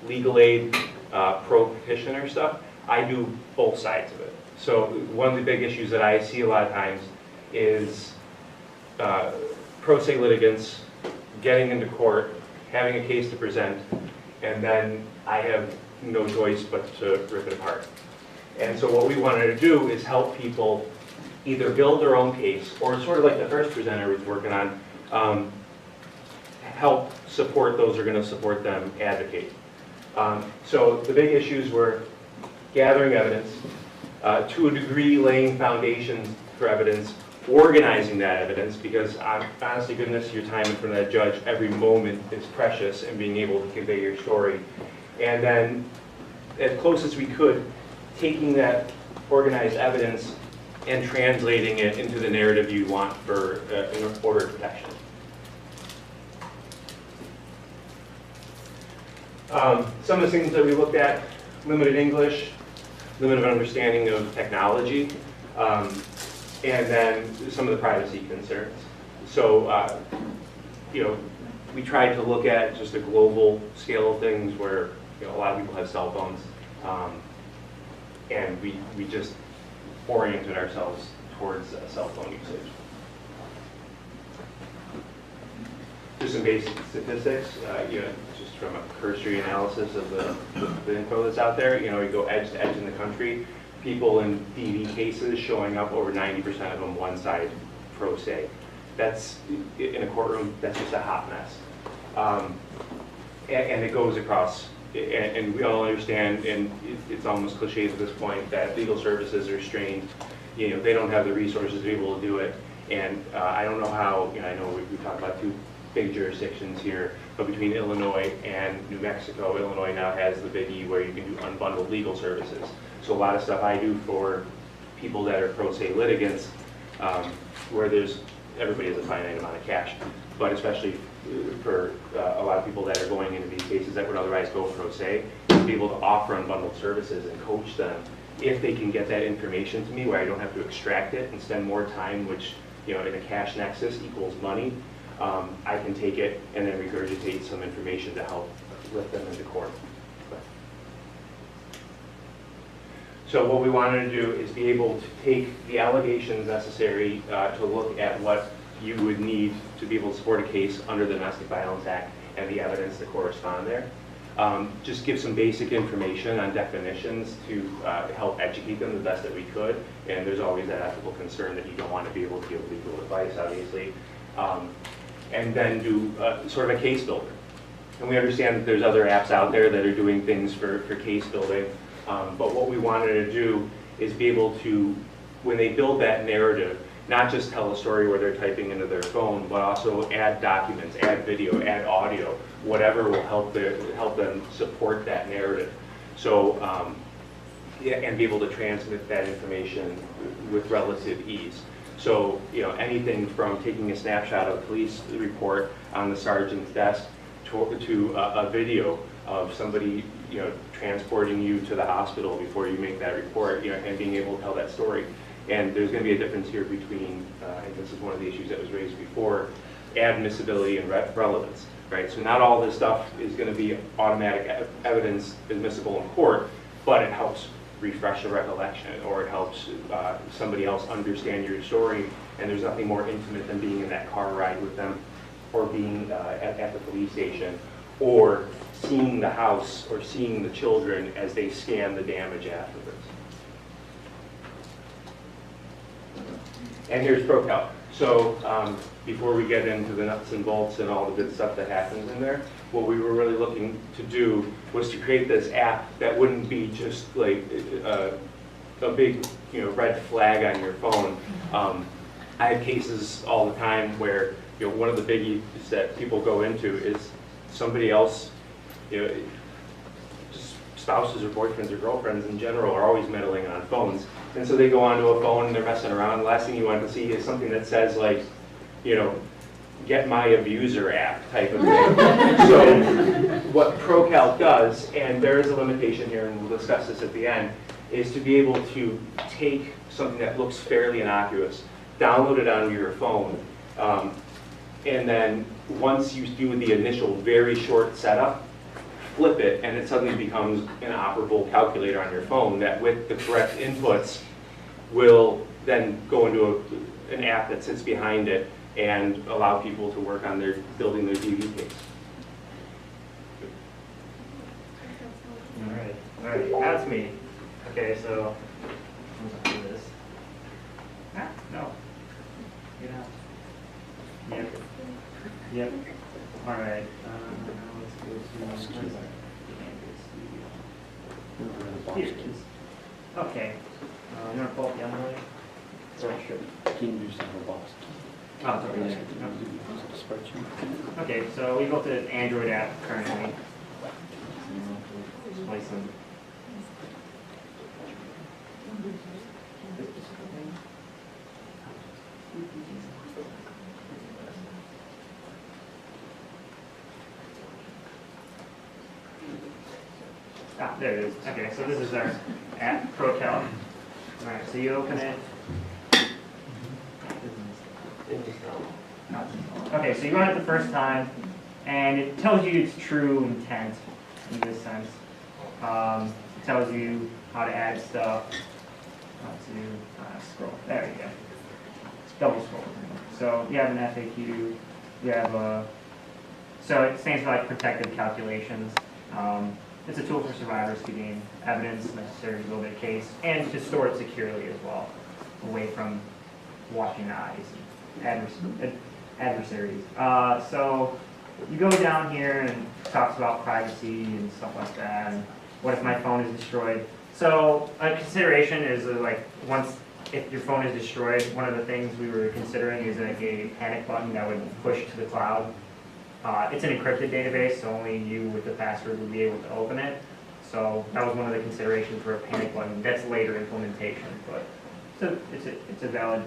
legal aid pro petitioner stuff, I do both sides of it. So one of the big issues that I see a lot of times is pro se litigants getting into court, having a case to present, and then I have no choice but to rip it apart. And so what we wanted to do is help people either build their own case, or sort of like the first presenter was working on, help support those who are going to support them, advocate. So the big issues were gathering evidence, to a degree laying foundations for evidence, organizing that evidence, because honestly goodness, your time in front of that judge, every moment is precious, and being able to convey your story. And then, as close as we could, taking that organized evidence and translating it into the narrative you want for an order of protection. Some of the things that we looked at: limited English, limited understanding of technology, and then some of the privacy concerns. So, you know, we tried to look at just a global scale of things where, you know, a lot of people have cell phones, and we just oriented ourselves towards cell phone usage. Just some basic statistics, you know, just from a cursory analysis of the info that's out there. You know, you go edge to edge in the country, people in DV cases showing up, over 90% of them one side pro se. That's, in a courtroom, that's just a hot mess. And it goes across, and we all understand, and it's almost cliche at this point, that legal services are strained. You know, they don't have the resources to be able to do it. And I don't know how, you know, I know we talked about two big jurisdictions here, but between Illinois and New Mexico, Illinois now has the big E where you can do unbundled legal services. So a lot of stuff I do for people that are pro se litigants, where everybody has a finite amount of cash, but especially for a lot of people that are going into these cases that would otherwise go pro se, to be able to offer unbundled services and coach them, if they can get that information to me where I don't have to extract it and spend more time, which, you know, in a cash nexus equals money, I can take it and then regurgitate some information to help lift them into court. So what we wanted to do is be able to take the allegations necessary to look at what you would need to be able to support a case under the Domestic Violence Act and the evidence to correspond there. Just give some basic information on definitions to help educate them the best that we could. And there's always that ethical concern that you don't want to be able to give legal advice, obviously. And then do sort of a case builder. And we understand that there's other apps out there that are doing things for case building. But what we wanted to do is be able to, when they build that narrative, not just tell a story where they're typing into their phone, but also add documents, add video, add audio, whatever will help them support that narrative. So, yeah, and be able to transmit that information with relative ease. So, you know, anything from taking a snapshot of a police report on the sergeant's desk to a video of somebody, you know, transporting you to the hospital before you make that report, you know, and being able to tell that story. And there's going to be a difference here between, and this is one of the issues that was raised before, admissibility and relevance, right? So not all this stuff is going to be automatic evidence admissible in court, but it helps refresh a recollection, or it helps somebody else understand your story. And there's nothing more intimate than being in that car ride with them, or being at the police station, or seeing the house or seeing the children as they scan the damage afterwards. And here's ProCalc. So before we get into the nuts and bolts and all the good stuff that happens in there, what we were really looking to do was to create this app that wouldn't be just like a big, red flag on your phone. I have cases all the time where, one of the biggies that people go into is somebody else, just spouses or boyfriends or girlfriends in general are always meddling on phones. And so they go onto a phone and they're messing around. The last thing you want to see is something that says like, get my abuser app type of thing. So what ProCalc does, and there is a limitation here, and we'll discuss this at the end, is to be able to take something that looks fairly innocuous, download it onto your phone, and then once you do the initial very short setup, flip it, and it suddenly becomes an operable calculator on your phone that with the correct inputs will then go into an app that sits behind it and allow people to work on building their DV case. All right, that's me. Okay, so let's do this. Ah, no. Get out. Yep. Yep. All right. Now let's go to here it is. Okay. You want to pull up the underlay? Sure. Can you just have a box? Oh, it's over there. Okay, so we built an Android app currently. Splice them. Ah, there it is. Okay, so this is our app, ProCalc. All right, so you open it. Okay, so you run it the first time, and it tells you its true intent in this sense. It tells you how to add stuff. How to scroll. There you go. Double scroll. So you have an FAQ. You have a. So it stands for like protective calculations. It's a tool for survivors to gain evidence necessary to build their case and to store it securely as well, away from watching eyes and adversaries. So you go down here and it talks about privacy and stuff like that. And what if my phone is destroyed? So a consideration is like if your phone is destroyed, one of the things we were considering is like a panic button that would push to the cloud. It's an encrypted database, so only you with the password would be able to open it. So that was one of the considerations for a panic button. That's later implementation, but so it's a valid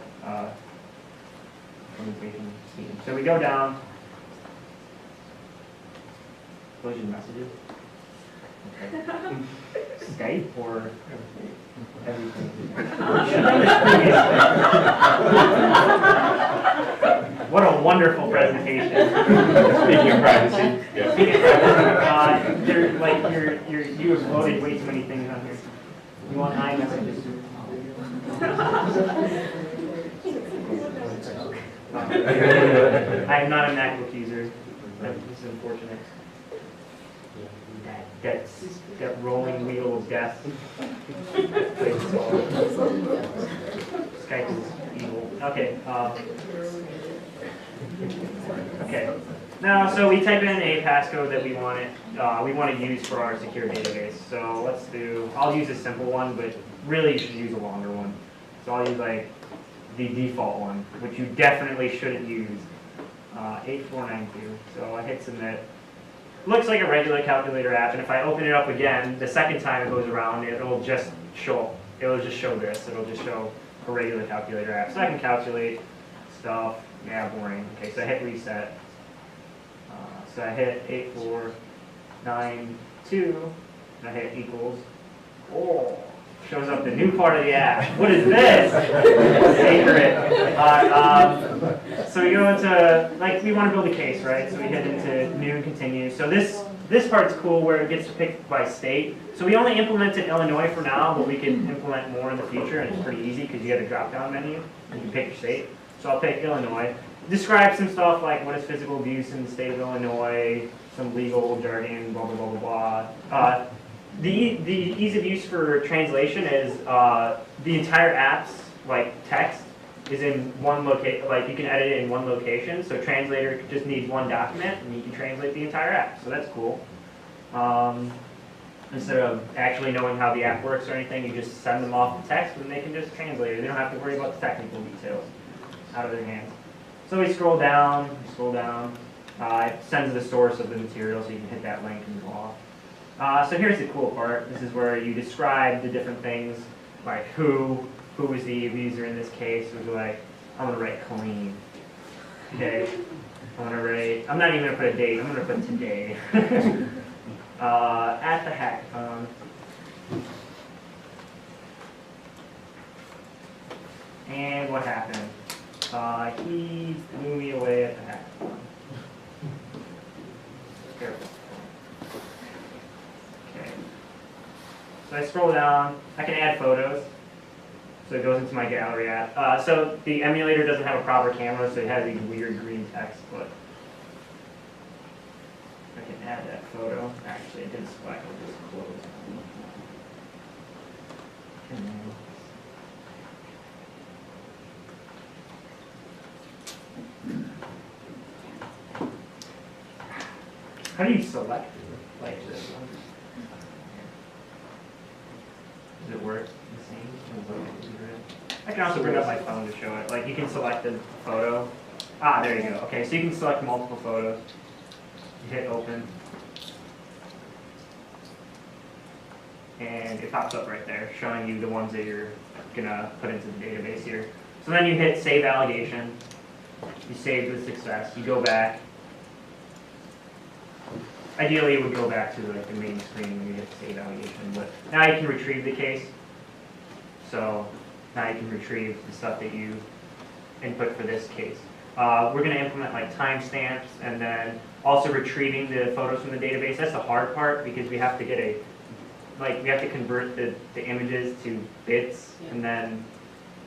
implementation scheme. So we go down. Close your messages. Okay. Skype or everything. What a wonderful presentation. Speaking of privacy. Yeah. Speaking of privacy, you have loaded way too many things on here. You want iMessages? I am not a MacBook user. This is unfortunate. That rolling wheel of death. Skype is evil. Okay. Okay. Now, so we type in a passcode that we want to use for our secure database. So let's do. I'll use a simple one, but really you should use a longer one. So I'll use like the default one, which you definitely shouldn't use. 8492. So I hit submit. Looks like a regular calculator app, and if I open it up again, the second time it goes around, it'll just show this. It'll just show a regular calculator app. So I can calculate stuff. Yeah, boring. Okay, so I hit reset. So I hit 8492, and I hit equals. Oh, shows up the new part of the app. What is this? Secret. So we go into, like, we want to build a case, right? So we hit into new and continue. So this part's cool where it gets picked by state. So we only implemented Illinois for now, but we can implement more in the future, and it's pretty easy because you have a drop-down menu, and you can pick your state. So I'll pick Illinois. Describe some stuff like what is physical abuse in the state of Illinois, some legal jargon, blah, blah, blah, blah, blah. The ease of use for translation is the entire app's like text is in one like you can edit it in one location. So translator just needs one document and you can translate the entire app. So that's cool. Instead of actually knowing how the app works or anything, you just send them off the text and they can just translate it. They don't have to worry about the technical details out of their hands. So we scroll down, it sends the source of the material, so you can hit that link and go off. So here's the cool part. This is where you describe the different things, like who is the user in this case. We're like, I'm gonna write Colleen. Okay. I'm not even gonna put a date, I'm gonna put today. At the hackathon. And what happened? He blew me away at the hackathon. Careful. Okay. So I scroll down. I can add photos. So it goes into my gallery app. So the emulator doesn't have a proper camera, so it has these weird green text, but I can add that photo. Actually, it didn't select. I'll just close. How do you select it like this? Does it work the same? I can also bring up my phone to show it. Like you can select a photo. Ah, there you go. Okay, so you can select multiple photos. You hit open. And it pops up right there, showing you the ones that you're gonna put into the database here. So then you hit save allegation. You save the success. You go back. Ideally, it would go back to like the main screen when you hit save allegation, but now you can retrieve the case. So now you can retrieve the stuff that you input for this case. We're going to implement like timestamps and then also retrieving the photos from the database. That's the hard part because we have to get we have to convert the images to bits and then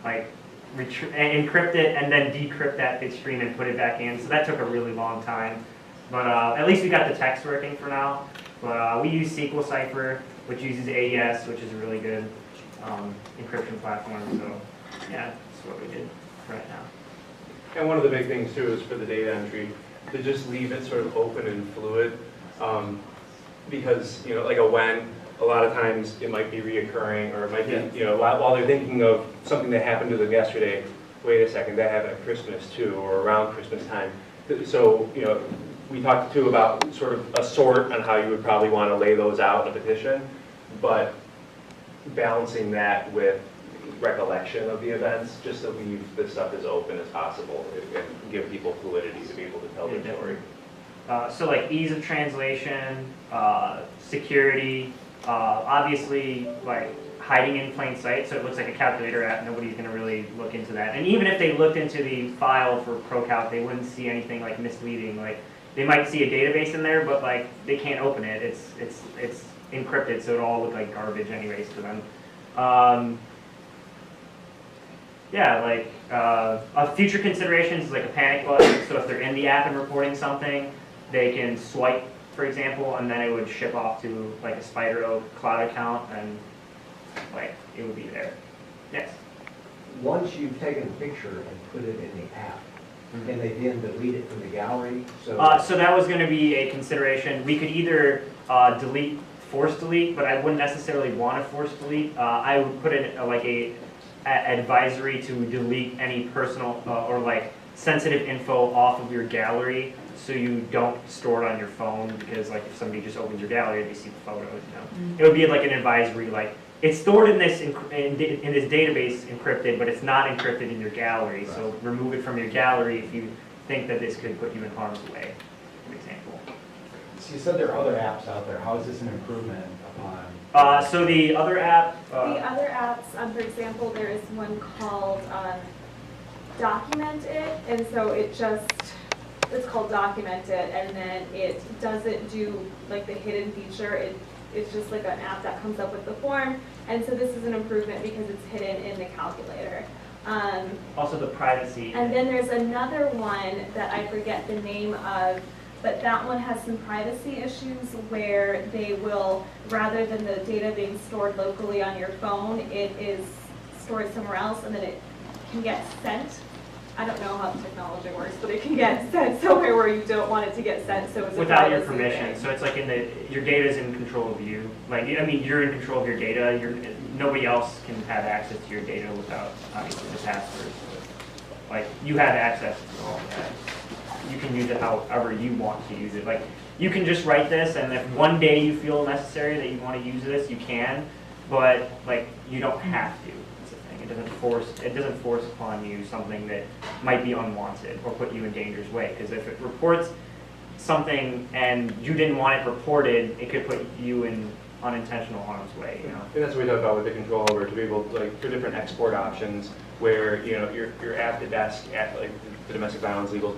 like encrypt it and then decrypt that bit stream and put it back in. So that took a really long time. But at least we got the text working for now. But we use SQL Cipher, which uses AES, which is a really good encryption platform. So yeah, that's what we did right now. And one of the big things too is for the data entry to just leave it sort of open and fluid, because like a when, a lot of times it might be reoccurring, or it might be while they're thinking of something that happened to them yesterday. Wait a second, that happened at Christmas too, or around Christmas time. So we talked too about sort of a sort on how you would probably want to lay those out in a petition, but balancing that with recollection of the events, just to leave this stuff as open as possible and give people fluidity to be able to tell their story. So like ease of translation, security, obviously like hiding in plain sight, so it looks like a calculator app. Nobody's going to really look into that. And even if they looked into the file for ProCalc, they wouldn't see anything like misleading. Like they might see a database in there, but like they can't open it. It's encrypted, so it all look like garbage anyways to them. Yeah, like future considerations is like a panic button. So if they're in the app and reporting something, they can swipe, for example, and then it would ship off to like a Spyro cloud account, and like it would be there. Yes. Once you've taken a picture and put it in the app, can they then delete it from the gallery? So that was going to be a consideration. We could either force delete, but I wouldn't necessarily want to force delete. I would put in like a advisory to delete any personal or like sensitive info off of your gallery, so you don't store it on your phone, because like if somebody just opens your gallery, they see the photos. It would be like an advisory, like it's stored in this database encrypted, but it's not encrypted in your gallery. Right. So remove it from your gallery if you think that this could put you in harm's way, for example. So you said there are other apps out there. How is this an improvement upon? So the other app. The other apps, for example, there is one called Document It, and so it's called Document It, and then it doesn't do like the hidden feature. It's just like an app that comes up with the form, and so this is an improvement because it's hidden in the calculator. Also the privacy. And then there's another one that I forget the name of, but that one has some privacy issues where they will, rather than the data being stored locally on your phone, it is stored somewhere else, and then it can get sent. I don't know how the technology works, but it can get sent somewhere where you don't want it to get sent, so it's a Without your privacy permission, thing. so it's like your data is in control of you. Like, I mean, you're in control of your data, nobody else can have access to your data without, obviously, the password. Like, you have access to all of that. You can use it however you want to use it. Like, you can just write this, and if one day you feel necessary that you want to use this, you can, but, like, you don't have to. It doesn't force upon you something that might be unwanted or put you in danger's way. Because if it reports something and you didn't want it reported, it could put you in unintentional harm's way. You know? And that's what we talked about with the control over, to be able to, like, for different export options where, you know, you're at the desk at, like, the domestic violence legal,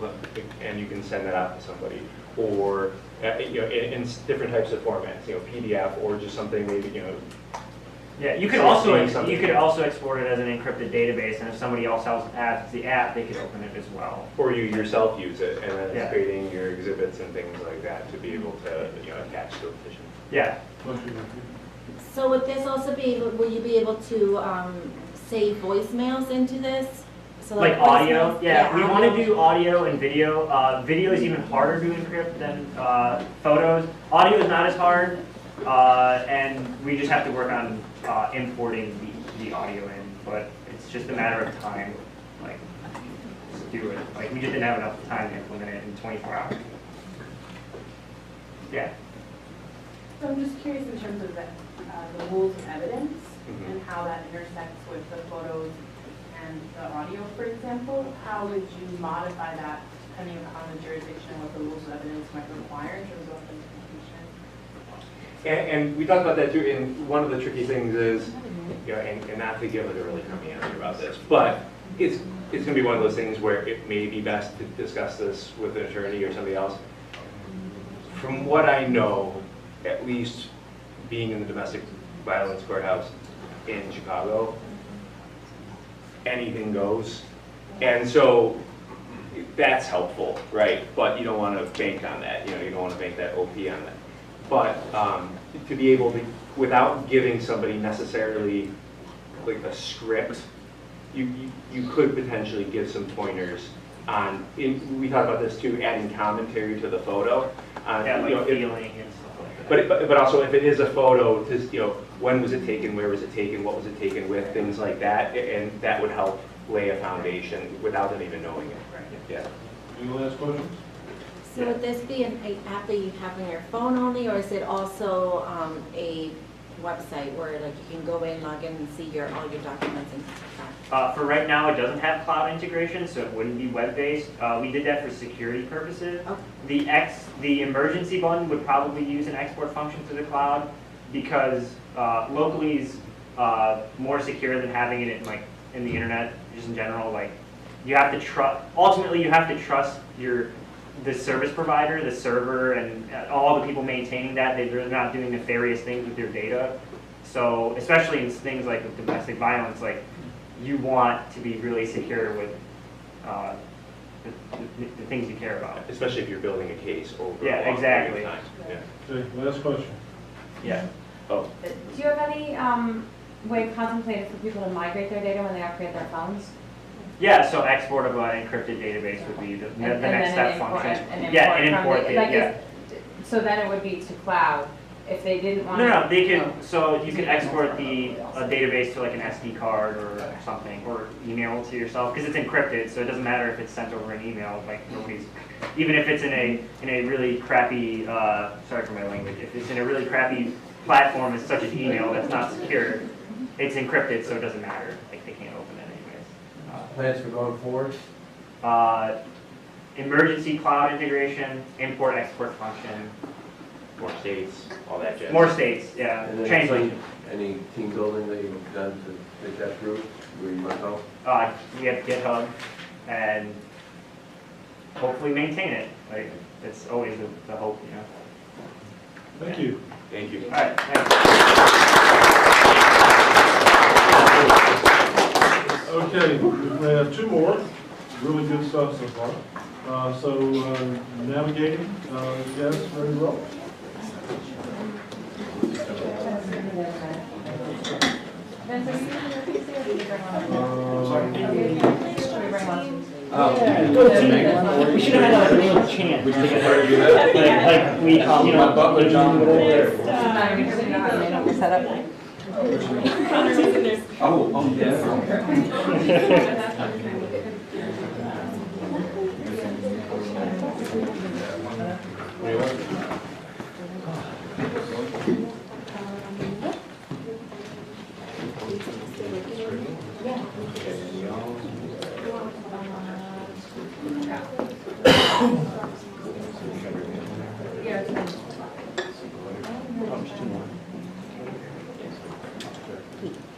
and you can send that out to somebody, or you know, in different types of formats, you know, PDF or just something maybe, you know. Yeah, you could also export it as an encrypted database, and if somebody else has the app, they could open it as well. Or you yourself use it, and then it's creating your exhibits and things like that to be able to, you know, attach to a petition. Yeah. So would this also be, will you be able to save voicemails into this? So like audio? Yeah, we audio. want to do audio and video. Video is even harder to encrypt than photos. Audio is not as hard, and we just have to work on importing the audio in, but it's just a matter of time. Like, just do it. Like, we just didn't have enough time to implement it in 24 hours. Yeah. So I'm just curious in terms of the rules of evidence and how that intersects with the photos and the audio, for example. How would you modify that depending on the jurisdiction and what the rules of evidence might require in terms of authentication? And we talked about that too, and one of the tricky things is, you know, and not to give like a really crummy answer about this, but it's going to be one of those things where it may be best to discuss this with an attorney or somebody else. From what I know, at least being in the domestic violence courthouse in Chicago, anything goes. And so that's helpful, right? But you don't want to bank on that. You know, you don't want to bank that OP on that. But to be able to, without giving somebody necessarily like a script, you could potentially give some pointers on, we talked about this too, adding commentary to the photo. Yeah, like, you know, feeling and stuff like that. But also if it is a photo, to, you know, when was it taken, where was it taken, what was it taken with, things like that, and that would help lay a foundation without them even knowing it. Right. Yeah. Any last questions? So would this be an app that you have on your phone only, or is it also a website where like you can go in, log in, and see all your documents and stuff like that? For right now, it doesn't have cloud integration, so it wouldn't be web-based. We did that for security purposes. Okay. The emergency button would probably use an export function to the cloud because locally is more secure than having it in the internet, just in general. Like, you have to trust. Ultimately, you have to trust the service provider, the server, and all the people maintaining that. They're not doing nefarious things with your data. So, especially in things like with domestic violence, like, you want to be really secure with the things you care about. Especially if you're building a case over Yeah, a long exactly. period of time. Yeah. Okay, last question. Yeah. Oh. Do you have any way contemplated for people to migrate their data when they upgrade their phones? Yeah, so export of an encrypted database would be the next step function. Yeah, and import it, yeah. So then it would be to cloud if they didn't want to. No, they can. So you can export a database to like an SD card or something, or email it to yourself because it's encrypted. So it doesn't matter if it's sent over an email. Like nobody's, even if it's in a really crappy. Sorry for my language. If it's in a really crappy platform, such as email, that's not secure. It's encrypted, so it doesn't matter. Like they can't open it anyways. Plans for going forward? Emergency cloud integration, import-export function. More states, all that jazz. More states, yeah. And then Translation. Any team building that you've done to take that through, where you might go? We have GitHub, and hopefully maintain it. Like, it's always the hope, you know. Thank you. Thank you. All right, thanks. Okay, we have two more. Really good stuff so far. Navigating, yes, very well. Vince, are you using your PC or did you bring one? Should we bring one? We should have had a real chant. We should have do that. Like we, you know, Butler John over there. Set up. Oh, yeah.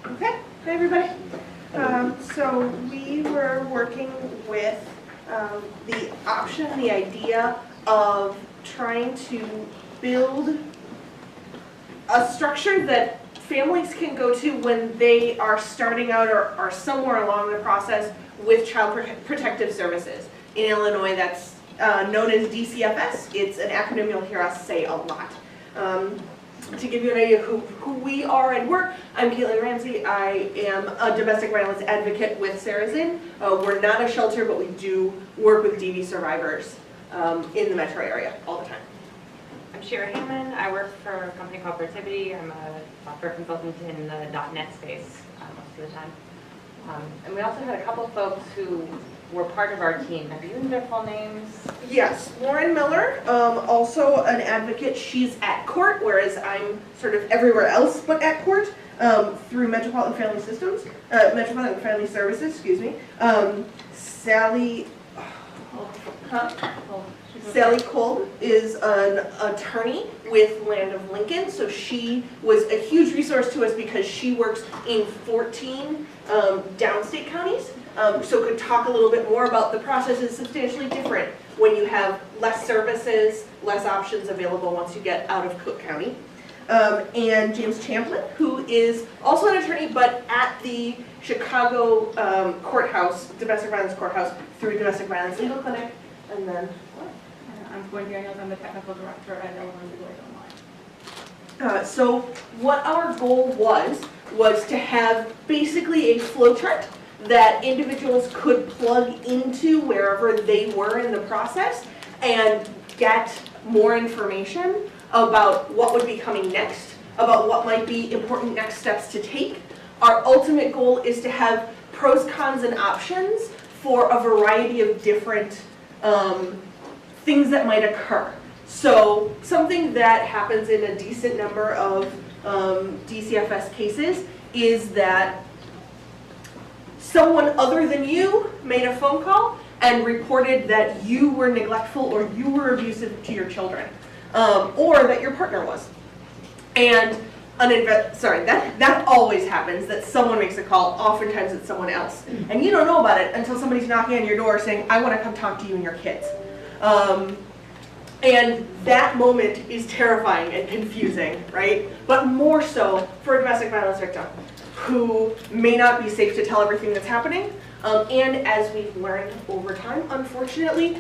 Okay, hi everybody. So we were working with the option, the idea of trying to build a structure that families can go to when they are starting out or are somewhere along the process with child protective services. In Illinois, that's known as dcfs. It's an acronym you'll hear us say a lot. To give you an idea of who we are and work, I'm Caitlin Ramsey. I am a domestic violence advocate with Sarrazin. We're not a shelter, but we do work with DV survivors in the metro area all the time. I'm Shira Hammond. I work for a company called Creativity. I'm a software consultant in the .NET space most of the time. And we also had a couple of folks who were part of our team. Have you used their full names? Yes, Lauren Miller, also an advocate. She's at court, whereas I'm sort of everywhere else but at court through Metropolitan Family Systems, Metropolitan Family Services, excuse me. Sally Kolb is an attorny with Land of Lincoln, so she was a huge resource to us because she works in 14 downstate counties. So could talk a little bit more about the process. Is substantially different when you have less services, less options available once you get out of Cook County. And James Champlin, who is also an attorney, but at the Chicago courthouse, domestic violence courthouse, through Domestic Violence Legal Clinic. And then, I'm Gwen Daniels, I'm the technical director at Illinois Legal Aid Online. So what our goal was to have basically a flowchart that individuals could plug into wherever they were in the process and get more information about what would be coming next, about what might be important next steps to take. Our ultimate goal is to have pros, cons, and options for a variety of different things that might occur. So something that happens in a decent number of DCFS cases is that someone other than you made a phone call and reported that you were neglectful or you were abusive to your children, or that your partner was. And that always happens, that someone makes a call, oftentimes it's someone else. And you don't know about it until somebody's knocking on your door saying, I want to come talk to you and your kids. And that moment is terrifying and confusing, right? But more so for a domestic violence victim who may not be safe to tell everything that's happening. And as we've learned over time, unfortunately,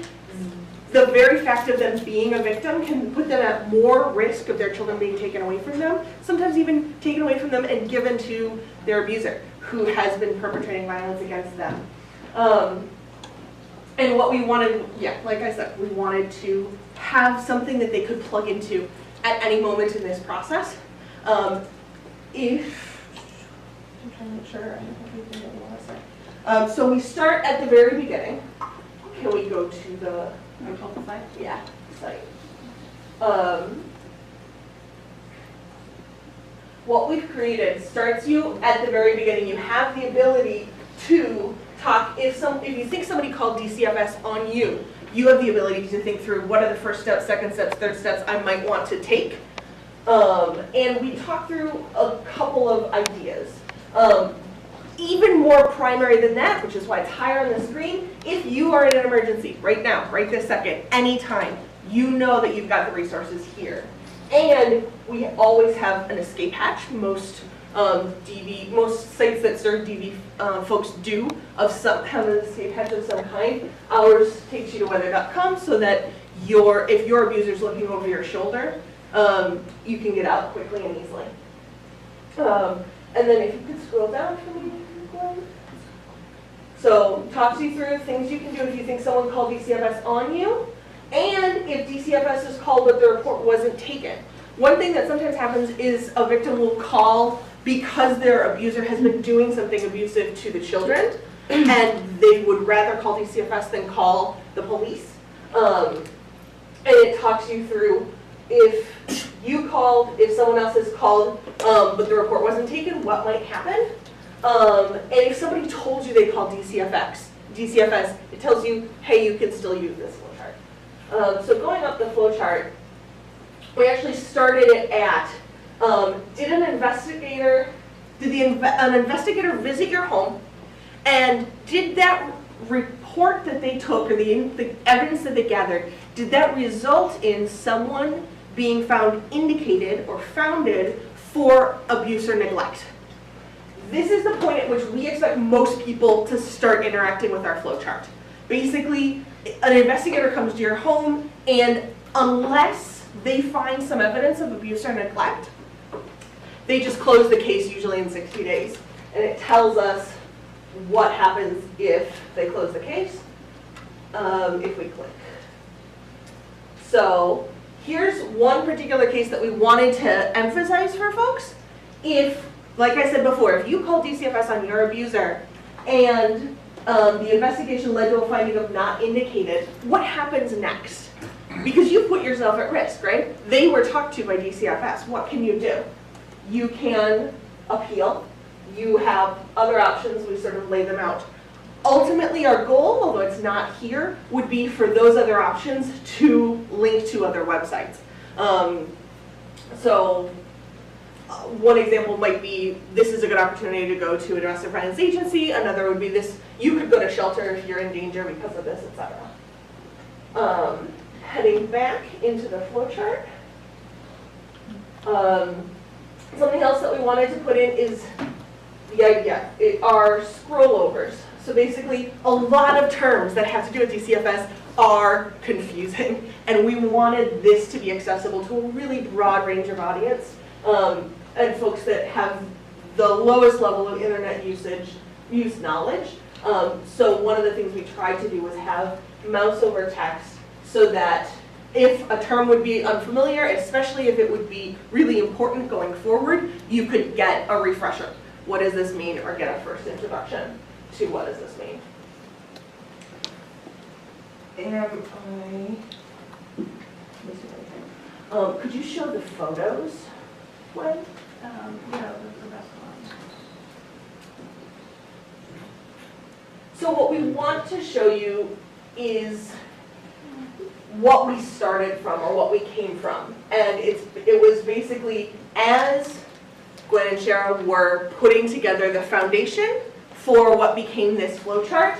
the very fact of them being a victim can put them at more risk of their children being taken away from them, sometimes even taken away from them and given to their abuser who has been perpetrating violence against them. And what we wanted, like I said, we wanted to have something that they could plug into at any moment in this process. I'm trying to make sure I have everything that we want to say. So we start at the very beginning. Can we go to the site? Yeah, site. What we've created starts you at the very beginning. You have the ability to talk. If you think somebody called DCFS on you, you have the ability to think through what are the first steps, second steps, third steps I might want to take. And we talk through a couple of ideas. Even more primary than that, which is why it's higher on the screen, if you are in an emergency right now, right this second, anytime, you know that you've got the resources here. And we always have an escape hatch. Most sites that serve DV folks do have an escape hatch of some kind. Ours takes you to weather.com so that if your abuser's looking over your shoulder, you can get out quickly and easily. And then if you could scroll down for me, Glenn. So talks you through things you can do if you think someone called DCFS on you, and if DCFS is called but the report wasn't taken. One thing that sometimes happens is a victim will call because their abuser has been doing something abusive to the children, and they would rather call DCFS than call the police. And it talks you through if you called, if someone else has called, but the report wasn't taken, what might happen. And if somebody told you they called DCFS, it tells you, hey, you can still use this flowchart. So going up the flowchart, we actually started it at, did an investigator visit your home, and did that report that they took, or the evidence that they gathered, did that result in someone being found indicated or founded for abuse or neglect? This is the point at which we expect most people to start interacting with our flowchart. Basically, an investigator comes to your home, and unless they find some evidence of abuse or neglect, they just close the case, usually in 60 days. And it tells us what happens if they close the case, if we click. So here's one particular case that we wanted to emphasize for folks. If, like I said before, if you call DCFS on your abuser and the investigation led to a finding of not indicated, what happens next? Because you put yourself at risk, right? They were talked to by DCFS. What can you do? You can appeal. You have other options. We sort of lay them out. Ultimately, our goal, although it's not here, would be for those other options to link to other websites. One example might be, this is a good opportunity to go to a domestic violence agency. Another would be this, you could go to shelter if you're in danger because of this, etc. Heading back into the flowchart. Something else that we wanted to put in is the idea, are scrollovers. So basically, a lot of terms that have to do with DCFS are confusing, and we wanted this to be accessible to a really broad range of audience, and folks that have the lowest level of internet use knowledge. So one of the things we tried to do was have mouse over text so that if a term would be unfamiliar, especially if it would be really important going forward, you could get a refresher. What does this mean? Or get a first introduction to what does this mean. Could you show the photos, Gwen? Yeah, the best one. So what we want to show you is what we started from, or what we came from. And it was basically, as Gwen and Shara were putting together the foundation for what became this flowchart,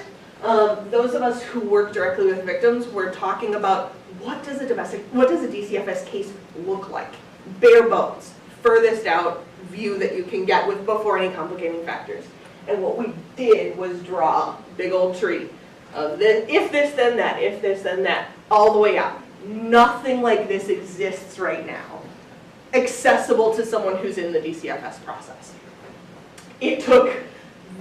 those of us who work directly with victims were talking about what does a DCFS case look like? Bare bones, furthest out view that you can get with before any complicating factors. And what we did was draw a big old tree of this, if this then that, if this then that, all the way out. Nothing like this exists right now, accessible to someone who's in the DCFS process. It took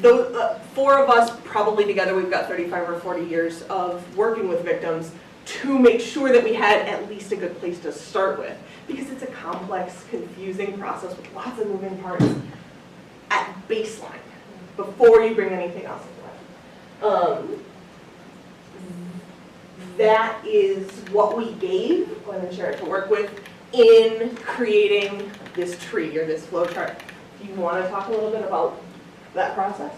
the four of us, probably together, we've got 35 or 40 years of working with victims to make sure that we had at least a good place to start with, because it's a complex, confusing process with lots of moving parts at baseline before you bring anything else into it. That is what we gave Gwen and Shara to work with in creating this tree or this flowchart. Do you want to talk a little bit about that process?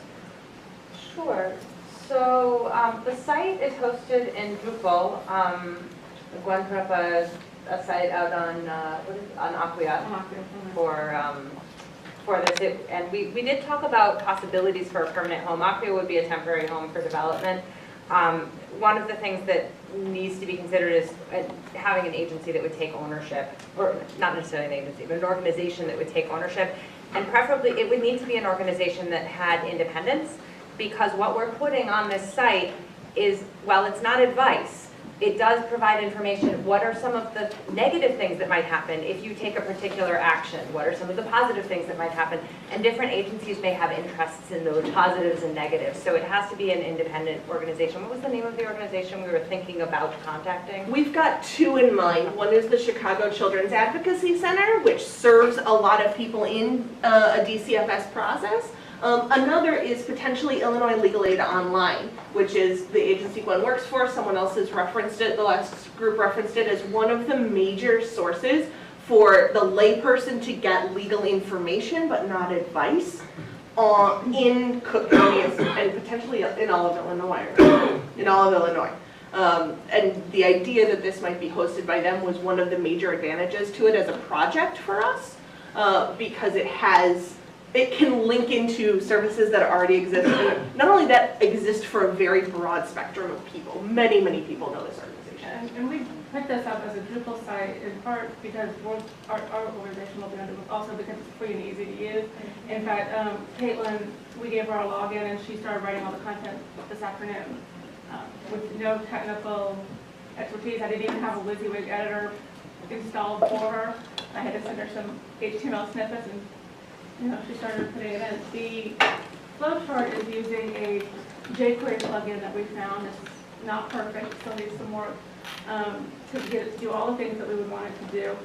Sure. So the site is hosted in Drupal. Gwen put up a site out on Acquia for this. And we did talk about possibilities for a permanent home. Acquia would be a temporary home for development. One of the things that needs to be considered is having an agency that would take ownership, or not necessarily an agency, but an organization that would take ownership. And preferably, it would need to be an organization that had independence, because what we're putting on this site is, while it's not advice, It does provide information. What are some of the negative things that might happen if you take a particular action? What are some of the positive things that might happen? And different agencies may have interests in those positives and negatives. So it has to be an independent organization. What was the name of the organization we were thinking about contacting? We've got two in mind. One is the Chicago Children's Advocacy Center, which serves a lot of people in a DCFS process. Another is potentially Illinois Legal Aid Online, which is the agency Gwen works for. Someone else has referenced it, the last group referenced it as one of the major sources for the layperson to get legal information but not advice in Cook County and potentially in all of Illinois. And the idea that this might be hosted by them was one of the major advantages to it as a project for us, because it can link into services that already exist. And not only that, exist for a very broad spectrum of people. Many, many people know this organization. And we put this up as a Drupal site in part because our organization will be on Drupal, also because it's free and easy to use. In fact, Caitlin, we gave her our login and she started writing all the content this afternoon with no technical expertise. I didn't even have a WYSIWYG editor installed for her. I had to send her some HTML snippets and she started putting it in. The flowchart is using a jQuery plugin that we found. It's not perfect, still needs some work to get it to do all the things that we would want it to do.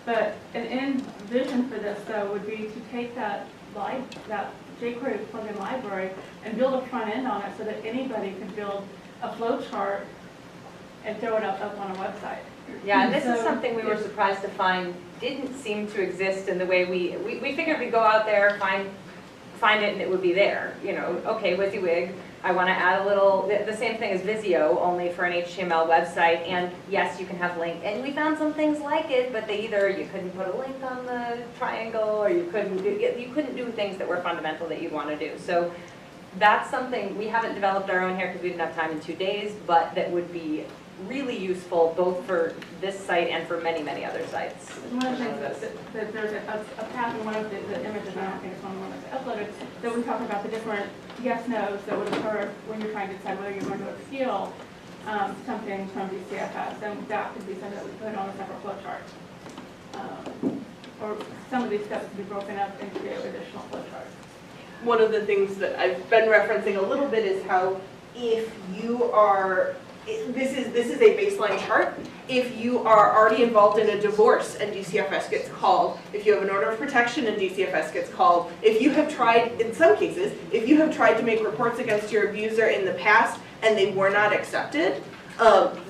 But an end vision for this, though, would be to take that jQuery plugin library and build a front end on it so that anybody can build a flowchart and throw it up on a website. Yeah, and this is something we were surprised to find didn't seem to exist in the way we figured we'd go out there, find it, and it would be there. Okay, WYSIWYG, I want to add a little, the same thing as Visio, only for an HTML website, and yes, you can have link. And we found some things like it, but you couldn't put a link on the triangle, or you couldn't do things that were fundamental that you'd want to do. So that's something, we haven't developed our own here because we didn't have time in 2 days, but that would be really useful both for this site and for many, many other sites. One of the things that there's a path in one of the images, and I don't think it's one of the ones that's uploaded, that we talk about the different yes-nos that would occur when you're trying to decide whether you're going to appeal something from DCFS, and that could be something that we put on a separate flowchart. Or some of these steps could be broken up into additional flowcharts. One of the things that I've been referencing a little bit is how if you are, this is a baseline chart. If you are already involved in a divorce and DCFS gets called, if you have an order of protection and DCFS gets called, if you have tried, in some cases, if you have tried to make reports against your abuser in the past and they were not accepted,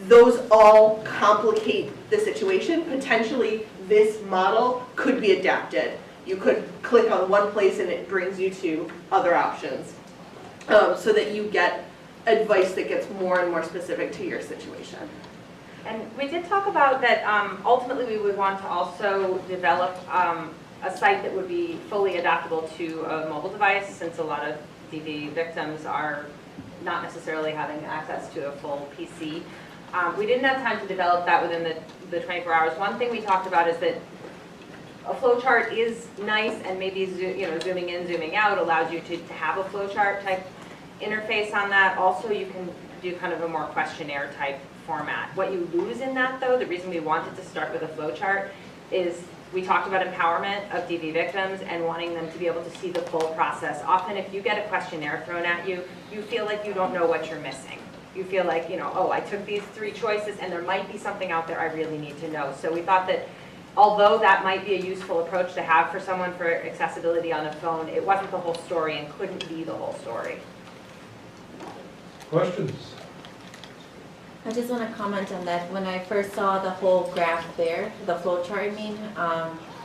those all complicate the situation. Potentially, this model could be adapted. You could click on one place and it brings you to other options so that you get advice that gets more and more specific to your situation. And we did talk about that ultimately we would want to also develop a site that would be fully adaptable to a mobile device, since a lot of DV victims are not necessarily having access to a full PC. We didn't have time to develop that within the 24 hours. One thing we talked about is that a flowchart is nice, and maybe zooming in, zooming out allows you to have a flowchart type interface on that. Also, you can do kind of a more questionnaire type format. What you lose in that, though, the reason we wanted to start with a flowchart is we talked about empowerment of DV victims and wanting them to be able to see the full process. Often if you get a questionnaire thrown at you, you feel like you don't know what you're missing. You feel like, oh, I took these 3 choices and there might be something out there I really need to know. So we thought that although that might be a useful approach to have for someone for accessibility on a phone, it wasn't the whole story and couldn't be the whole story. Questions? I just want to comment on that. When I first saw the whole graph there, the flowchart,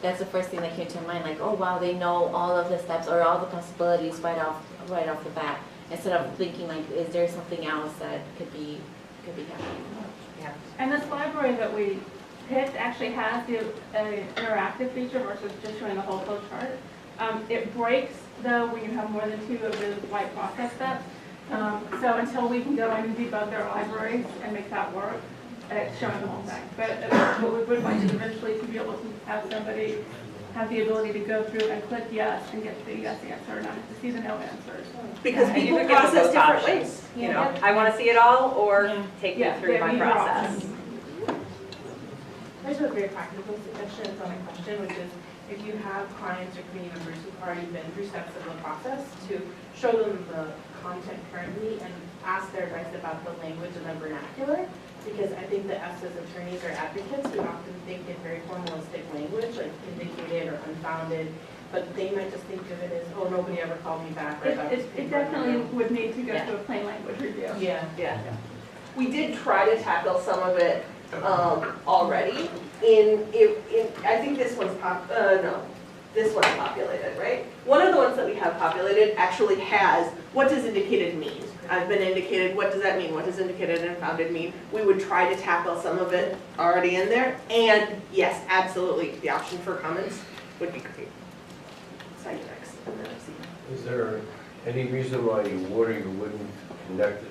that's the first thing that came to mind. Like, oh wow, they know all of the steps or all the possibilities right off the bat. Instead of thinking like, is there something else that could be happening? Yeah. And this library that we picked actually has the interactive feature versus just showing the whole flowchart. It breaks though when you have more than 2 of the white process steps. So until we can go in and debug their libraries and make that work, it's showing the whole thing. But what we would like is eventually to be able to have somebody have the ability to go through and click yes and get the yes answer, and not have to see the no answers. Because And you people could give them process both different options. ways. You know, I want to see it all, or take me Yeah, through my either process. option. There's a very practical suggestion on a question, which is if you have clients or community members who've already been through steps of the process, to show them the content currently and ask their advice about the language and the vernacular. Because I think that us as attorneys or advocates, we often think in very formalistic language, like indicated or unfounded, but they might just think of it as, oh, nobody ever called me back. It definitely would need to go through a plain language review. Yeah. We did try to tackle some of it already. I think this one's this one's populated, right? One of the ones that we have populated actually has, what does indicated mean? I've been indicated, what does that mean? What does indicated and unfounded mean? We would try to tackle some of it already in there. And yes, absolutely, the option for comments would be great. Sign next. Is there any reason why you would or you wouldn't connect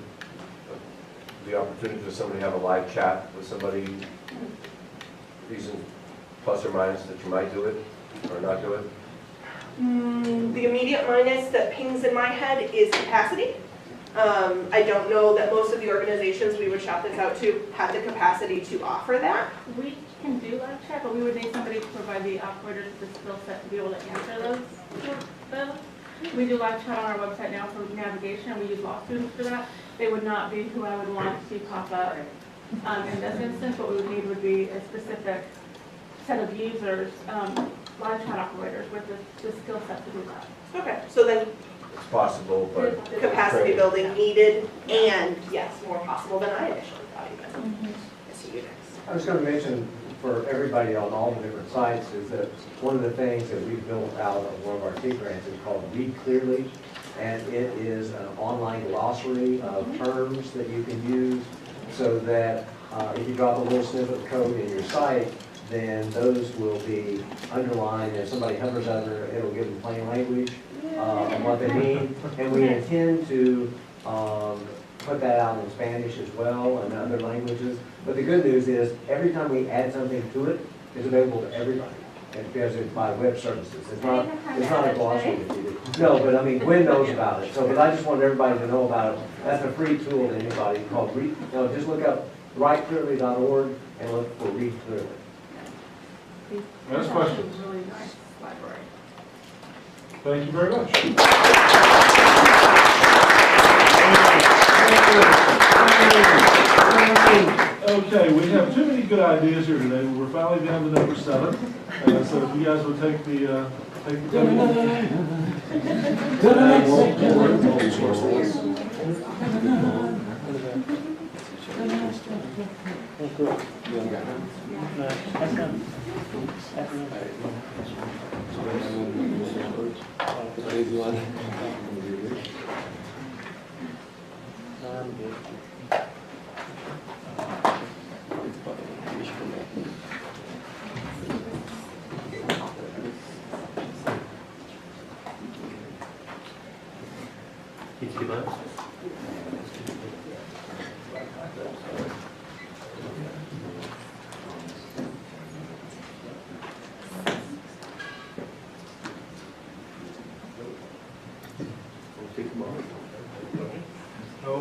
the opportunity for somebody to have a live chat with somebody? Reason plus or minus that you might do it or not do it? The immediate minus that pings in my head is capacity. I don't know that most of the organizations we would shop this out to have the capacity to offer that. We can do live chat, but we would need somebody to provide the operators with the skill set to be able to answer those. We do live chat on our website now for navigation. We use law students for that. They would not be who I would want to see pop up. In this instance, what we would need would be a specific set of users, live chat operators with the skill set to do that. Okay, so then It's possible, but capacity building needed, and yes, more possible than I initially thought even. I see you next. I was going to mention for everybody on all the different sites is that one of the things that we've built out of one of our TEA grants is called Read Clearly, and it is an online glossary of terms that you can use so that if you drop a little snippet of code in your site, then those will be underlined. If somebody hovers over it, it'll give them plain language of what they mean. And we intend to put that out in Spanish as well and other languages. But the good news is every time we add something to it, it's available to everybody. Because it's by web services. It's not a glossary that you do. No, but I mean, Gwen knows about it. So, but I just want everybody to know about it. That's a free tool to anybody called Read. No, just look up writeclearly.org and look for Read Clearly. Last questions? Really nice library. Thank you very much. Okay, we have too many good ideas here today. We're finally down to number 7. So if you guys would take the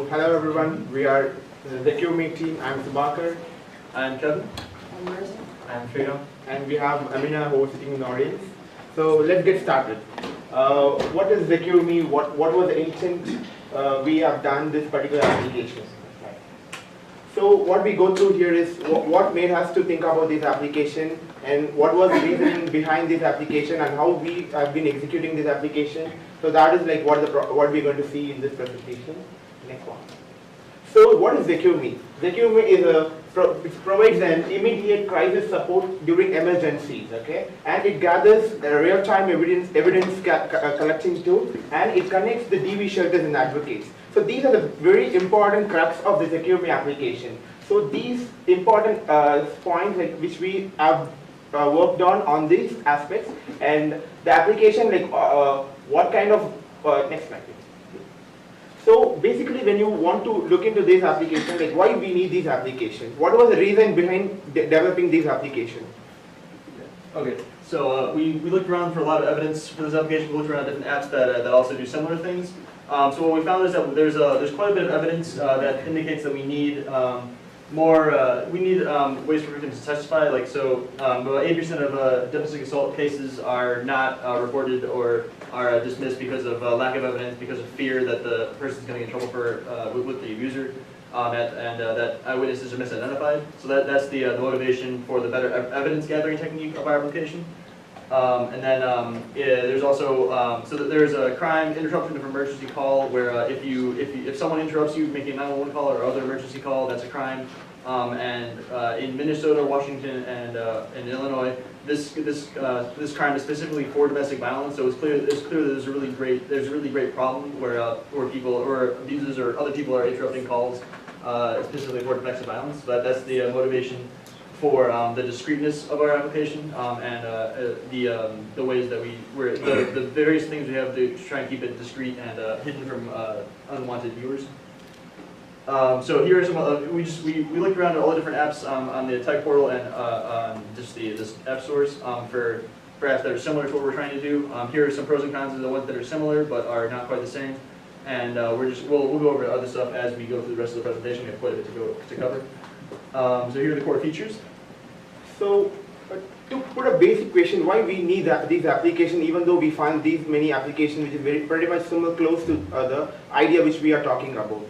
Hello everyone, we are the QME team. I'm Subhakar, I'm Kevin, I'm Freedom, and we have Amina who is sitting in the audience. So let's get started. What is the QME? What was the intent we have done this particular application? So what we go through here is what made us to think about this application and what was the reasoning behind this application and how we have been executing this application. So that is like what we're going to see in this presentation. Next one. So what is ZQME? ZQME is it provides an immediate crisis support during emergencies, okay? And it gathers real-time evidence collecting tool, and it connects the DV shelters and advocates. So these are the very important crux of the ZQME application. So these important points which we have worked on these aspects, and the application what kind of next slide please. So basically when you want to look into this application, why we need these applications, what was the reason behind developing these applications? Okay, so we looked around for a lot of evidence for this application. We looked around at different apps that also do similar things. So what we found is that there's quite a bit of evidence that indicates that we need ways for victims to testify. Like about 80% of domestic assault cases are not reported or are dismissed because of lack of evidence, because of fear that the person's going to get in trouble with the abuser. That eyewitnesses are misidentified. So that's the motivation for the better evidence gathering technique of our application. There's also there's a crime interruption of emergency call where if someone interrupts you making a 911 call or other emergency call, that's a crime. In Minnesota, Washington, and Illinois, this crime is specifically for domestic violence. So it's clear that there's a really great problem where people or abusers or other people are interrupting calls specifically for domestic violence. But that's the motivation for the discreteness of our application and the ways that the various things we have to try and keep it discreet and hidden from unwanted viewers. So here are some. We looked around at all the different apps on the Tech portal and just this app source for apps that are similar to what we're trying to do. Here are some pros and cons of the ones that are similar but are not quite the same. And we'll go over other stuff as we go through the rest of the presentation. We have quite a bit to cover. So here are the core features. So to put a basic question, why we need these applications, even though we find these many applications which is pretty much similar, close to the idea which we are talking about.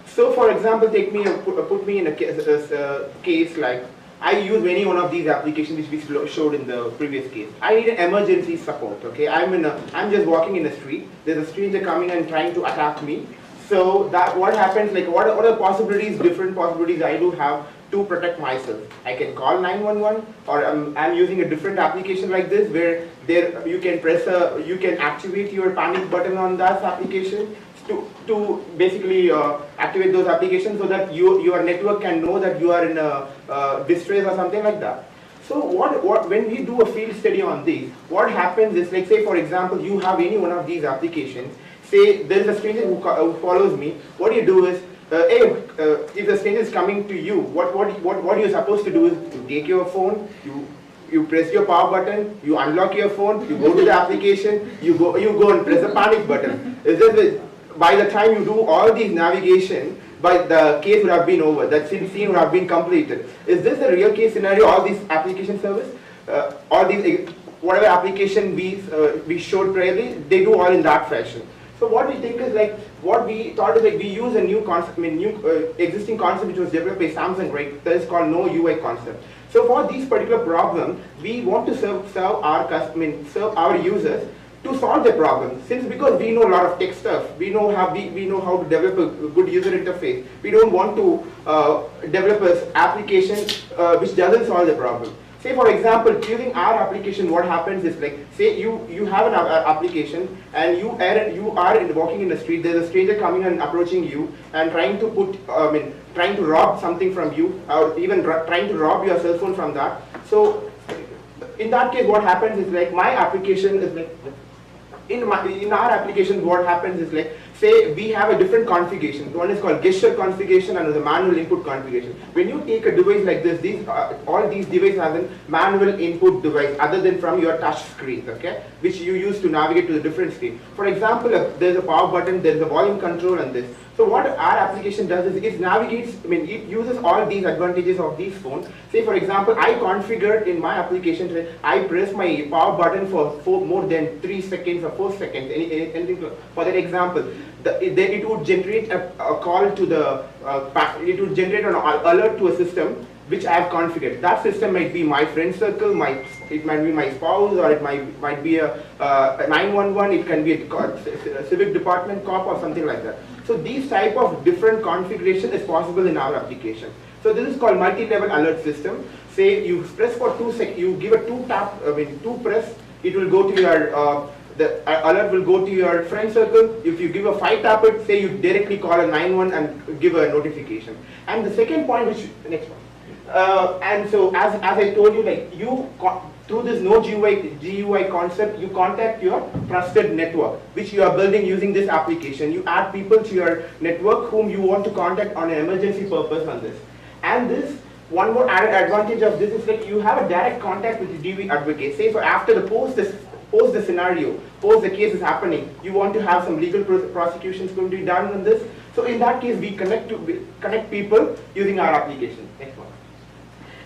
So for example, put me in a case like I use any one of these applications which we showed in the previous case. I need an emergency support. Okay, I'm just walking in the street. There's a stranger coming and trying to attack me. So what happens? Like what are the possibilities? Different possibilities I do have to protect myself. I can call 911, or I'm using a different application like this where you can activate your panic button on that application to basically activate those applications so that your network can know that you are in a distress or something like that. So when we do a field study on these, what happens is, like say for example, you have any one of these applications. Say there is a stranger who follows me. What you do is, if the stranger is coming to you, what you're supposed to do is you take your phone, you press your power button, you unlock your phone, you go to the application, you go and press the panic button. By the time you do all these navigation, the case would have been over. That scene would have been completed. Is this a real case scenario? All these application service, all these whatever application we showed previously, they do all in that fashion. So what we think is like, what we thought is like we use a new concept, existing concept which was developed by Samsung, right? That is called no UI concept. So for these particular problems, we want to serve our users to solve the problem. Because we know a lot of tech stuff, we know how to develop a good user interface. We don't want to develop an application which doesn't solve the problem. Say for example, using our application, what happens is like, say you have an application and you are walking in the street. There's a stranger coming and approaching you and trying to rob something from you, or even trying to rob your cell phone from that. So in that case, what happens is like my application is like. In our application, what happens is like, say we have a different configuration. One is called gesture configuration and the manual input configuration. When you take a device like this, all these devices have a manual input device other than from your touch screen, okay, which you use to navigate to the different screen. For example, there's a power button, there's a volume control and this. So what our application does is it navigates, it uses all these advantages of these phones. Say for example, I configured in my application, I press my power button for more than 3 seconds or 4 seconds, anything for that example. It would generate a call to the, it would generate an alert to a system which I have configured. That system might be my friend circle, it might be my spouse, or it might be a 911, it can be a civic department, cop, or something like that. So these type of different configuration is possible in our application. So this is called multi-level alert system. Say you press for 2 seconds, you give a 2 press, it will go to your, the alert will go to your friend circle. If you give a 5 tap it, say you directly call a 911 and give a notification. And the second point, next one. And so as I told you, like through this no GUI concept, you contact your trusted network, which you are building using this application. You add people to your network whom you want to contact on an emergency purpose on this. And this, one more added advantage of this is that you have a direct contact with the DV advocate. Say for after the post the scenario, post the case is happening, you want to have some legal prosecutions going to be done on this. So in that case, we connect people using our application. Next one.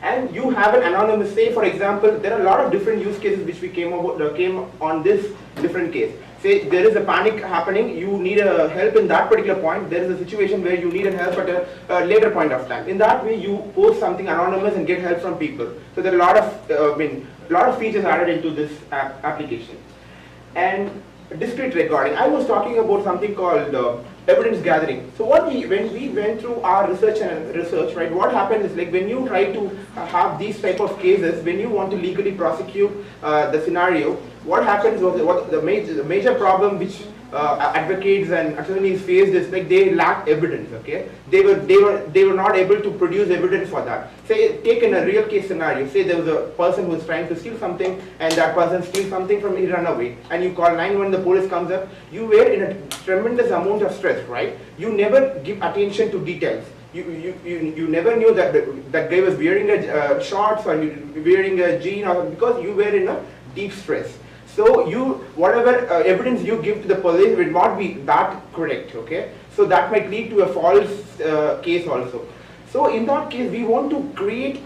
And you have an anonymous, say for example, there are a lot of different use cases which we came on this different case. Say there is a panic happening, you need a help in that particular point, there is a situation where you need a help at a later point of time. In that way, you post something anonymous and get help from people. So there are a lot of features added into this application. And discrete recording. I was talking about something called evidence gathering. So when we went through our research, right, what happened is like when you try to have these type of cases, when you want to legally prosecute the scenario, what happens was the major problem which advocates and attorneys faced is like they lacked evidence. Okay, they were not able to produce evidence for that. Say take in a real case scenario. Say there was a person who was trying to steal something, and that person steals something from he run away, and you call 911. The police comes up. You were in a tremendous amount of stress, right? You never give attention to details. You never knew that that guy was wearing a shorts or wearing a jean, or because you were in a deep stress. So whatever evidence you give to the police will not be that correct, okay? So that might lead to a false case also. So in that case, we want to create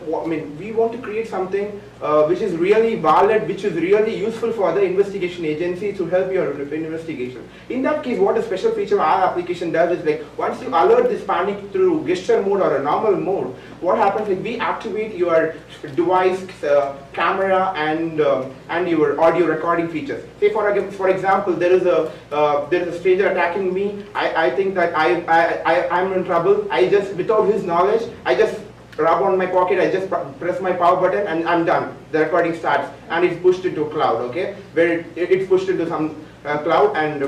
something which is really valid, which is really useful for the investigation agency to help your investigation. In that case, what a special feature of our application does is like once you alert this panic through gesture mode or a normal mode, what happens is we activate your device camera and your audio recording features. Say for example, there is a stranger attacking me. I think that I'm in trouble. I just, without his knowledge, I just rub on my pocket, I just press my power button and I'm done. The recording starts and it's pushed into cloud, okay? Where it's pushed into some cloud, and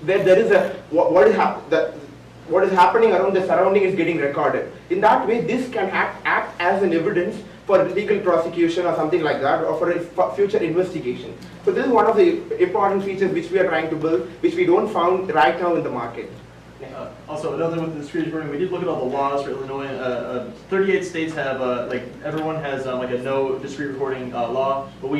where there is a what is happening around the surrounding is getting recorded. In that way, this can act as an evidence for legal prosecution or something like that, or for a future investigation. So this is one of the important features which we are trying to build, which we don't found right now in the market. Also, another with the discrete recording, we did look at all the laws for Illinois. 38 states have, like everyone has like a no discrete recording law, but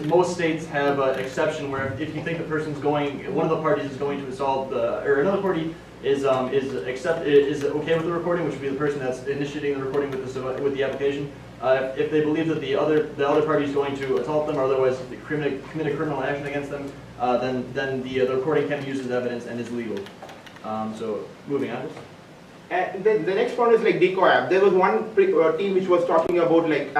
most states have an exception where if you think the person's one of the parties is going to install or another party is okay with the recording, which would be the person that's initiating the recording with the application. If they believe that the other party is going to assault them or otherwise commit a criminal action against them, then the recording can be used as evidence and is legal. So moving on. And the next one is like decoy app. There was one team which was talking about like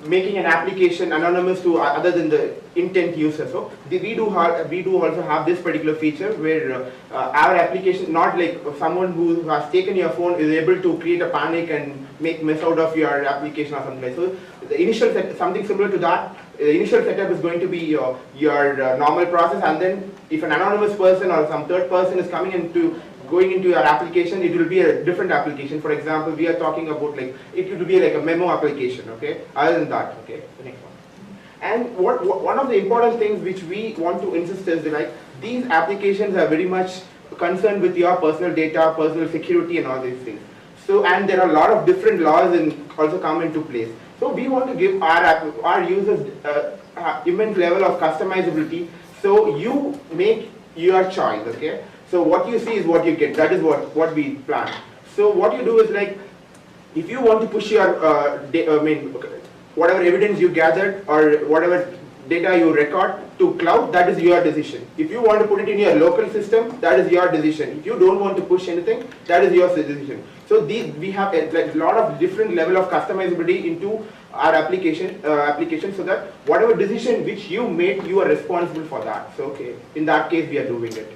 making an application anonymous to other than the intent user. So we do also have this particular feature where our application, not like someone who has taken your phone is able to create a panic and make mess out of your application or something like that. So the initial something similar to that. The initial setup is going to be your normal process, and then if an anonymous person or some third person is going into your application, it will be a different application. For example, we are talking about like it will be like a memo application. Okay. Other than that, okay. The next one. And one of the important things which we want to insist is that like these applications are very much concerned with your personal data, personal security, and all these things. So and there are a lot of different laws also come into place. So we want to give our users immense level of customizability. So you make your choice, okay? So what you see is what you get. That is what we plan. So what you do is like, if you want to push your whatever evidence you gathered or whatever data you record to cloud, that is your decision. If you want to put it in your local system, that is your decision. If you don't want to push anything, that is your decision. So we have a lot of different level of customizability into our application, so that whatever decision which you made, you are responsible for that. So okay, in that case, we are doing it.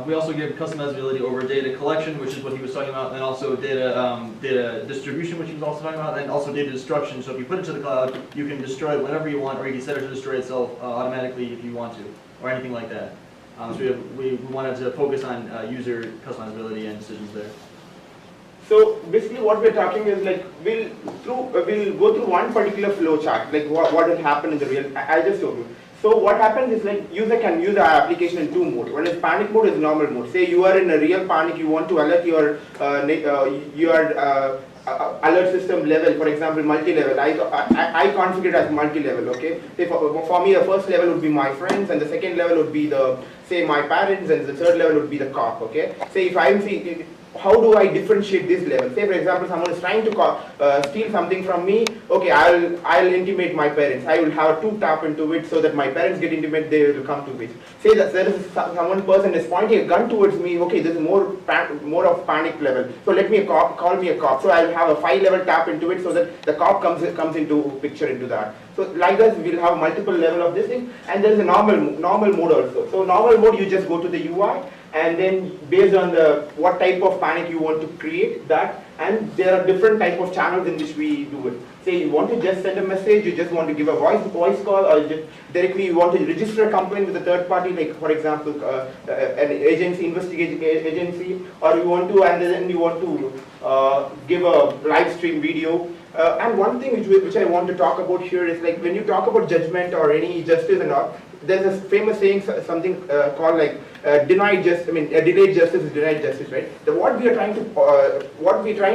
We also give customizability over data collection, which is what he was talking about, and also data distribution, which he was also talking about, and also data destruction. So if you put it to the cloud, you can destroy it whenever you want, or you can set it to destroy itself automatically if you want to, or anything like that. So we wanted to focus on user customizability and decisions there. So basically what we're talking is like we'll go through one particular flow chart, like what will happen in the real, I just told you. So what happens is like user can use our application in two modes. One is panic mode, is normal mode. Say you are in a real panic, you want to alert your alert system level, for example, multi-level. I configure it as multi-level, okay? Say for me, the first level would be my friends, and the second level would be say my parents, and the third level would be the cop, okay? Say if I'm seeing, how do I differentiate this level? Say for example, someone is trying to steal something from me. Okay, I'll intimate my parents. I will have a 2 tap into it so that my parents get intimate. They will come to it. Say that there is someone person is pointing a gun towards me. Okay, this is more of panic level. So let me call me a cop. So I'll have a 5-level tap into it so that the cop comes into picture into that. So like that, we'll have multiple level of this thing, and there is a normal mode also. So normal mode, you just go to the UI. And then based on what type of panic you want to create that, and there are different type of channels in which we do it. Say you want to just send a message, you just want to give a voice call, or just directly you want to register a complaint with a third party, like for example an agency, investigating agency, or you want to, and then you want to give a live stream video. And one thing which I want to talk about here is like when you talk about judgment or any justice and all, there's a famous saying, something called like delayed justice is denied justice, right? What we are trying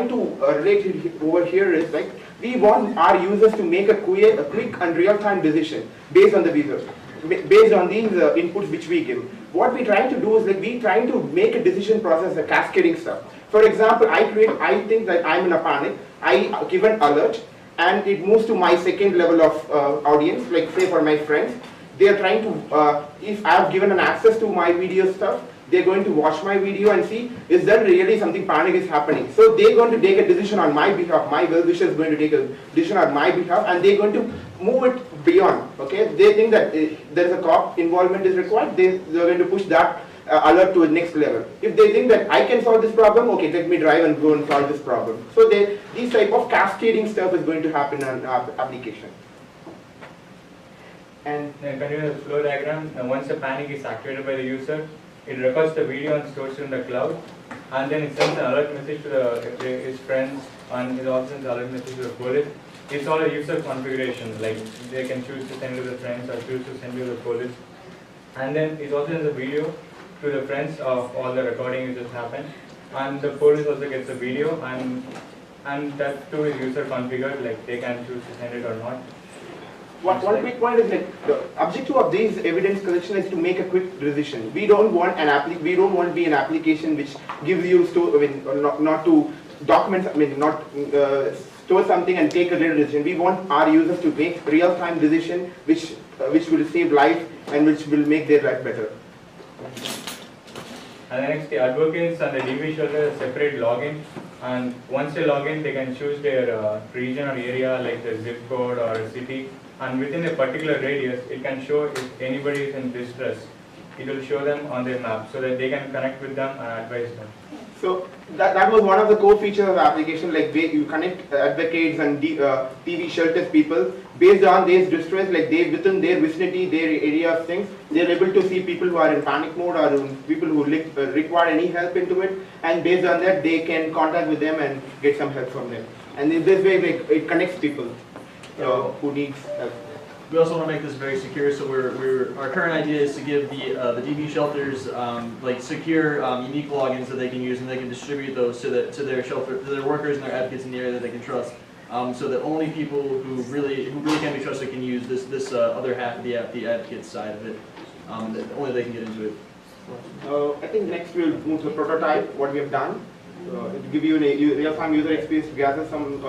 to relate over here is like we want our users to make a quick and real-time decision based on the users, based on these inputs which we give. What we're trying to do is like we trying to make a decision process, a cascading stuff. For example, I think that I'm in a panic. I give an alert, and it moves to my second level of audience, like say for my friends. They are trying to, if I have given an access to my video stuff, they're going to watch my video and see, is there really something panic is happening? So they're going to take a decision on my behalf, my well-wisher is going to take a decision on my behalf, and they're going to move it beyond, okay? They think that there is a cop involvement is required, they're going to push that alert to the next level. If they think that I can solve this problem, okay, let me drive and go and solve this problem. So these type of cascading stuff is going to happen on our application. And then continue the flow diagram. And once the panic is activated by the user, it records the video and stores it in the cloud, and then it sends an alert message to his friends, and it also sends an alert message to the police. It's all a user configuration, like they can choose to send to the friends or choose to send to the police. And then it also sends a video to the friends of all the recording which has happened, and the police also gets a video, and that too is user configured, like they can choose to send it or not. One quick point is that the objective of this evidence collection is to make a quick decision. We don't want to be an application which gives you not to document, not store something and take a real decision. We want our users to make real-time decision which will save life and which will make their life better. And the next, the advocates and the DV shelter have separate login. And once they log in, they can choose their region or area, like the zip code or a city. And within a particular radius, it can show if anybody is in distress. It will show them on their map so that they can connect with them and advise them. So that was one of the core features of the application, like you connect advocates and TV shelters people based on their distress, like within their vicinity, their area of things, they're able to see people who are in panic mode or people who require any help into it, and based on that they can contact with them and get some help from them. And in this way, it connects people who needs help. We also want to make this very secure, so our current idea is to give the DV shelters like secure, unique logins that they can use, and they can distribute those to their workers and their advocates in the area that they can trust, so that only people who really can be trusted can use this other half of the app, the advocate side of it. Only they can get into it. I think next we'll move to prototype what we have done. To give you a real-time user experience to gather some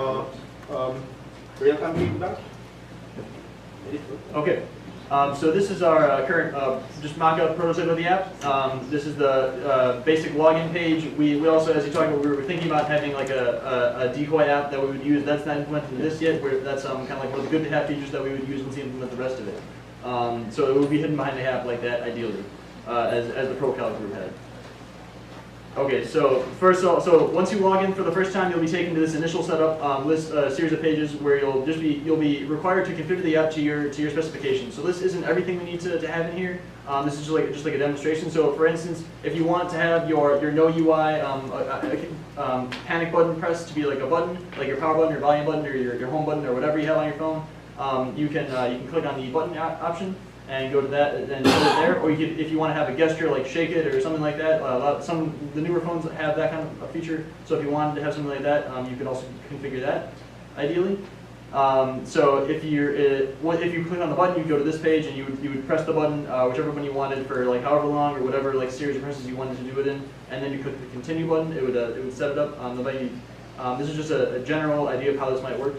real-time feedback. Okay, so this is our current just mock-up prototype of the app. This is the basic login page. We also, as you talked about, we were thinking about having like a decoy app that we would use. That's not implemented in this yet. That's kind of like one of the good-to-have features that we would use once we implement the rest of it. So it would be hidden behind the app like that, ideally, as the ProCal group had. Okay, so once you log in for the first time, you'll be taken to this initial setup list series of pages where you'll be required to configure the app to your specifications. So this isn't everything we need to have in here. This is just like a demonstration. So for instance, if you want to have your no UI panic button pressed to be like a button, like your power button, your volume button, or your home button, or whatever you have on your phone, you can click on the button option. and go to that and put it there. Or you could, if you want to have a gesture like shake it or something like that, the newer phones have that kind of a feature. So if you wanted to have something like that, you can also configure that, ideally. So if you click on the button, you go to this page and you would press the button, whichever one you wanted for like however long or whatever like series of presses you wanted to do it in, and then you click the continue button. It would set it up. This is just a general idea of how this might work.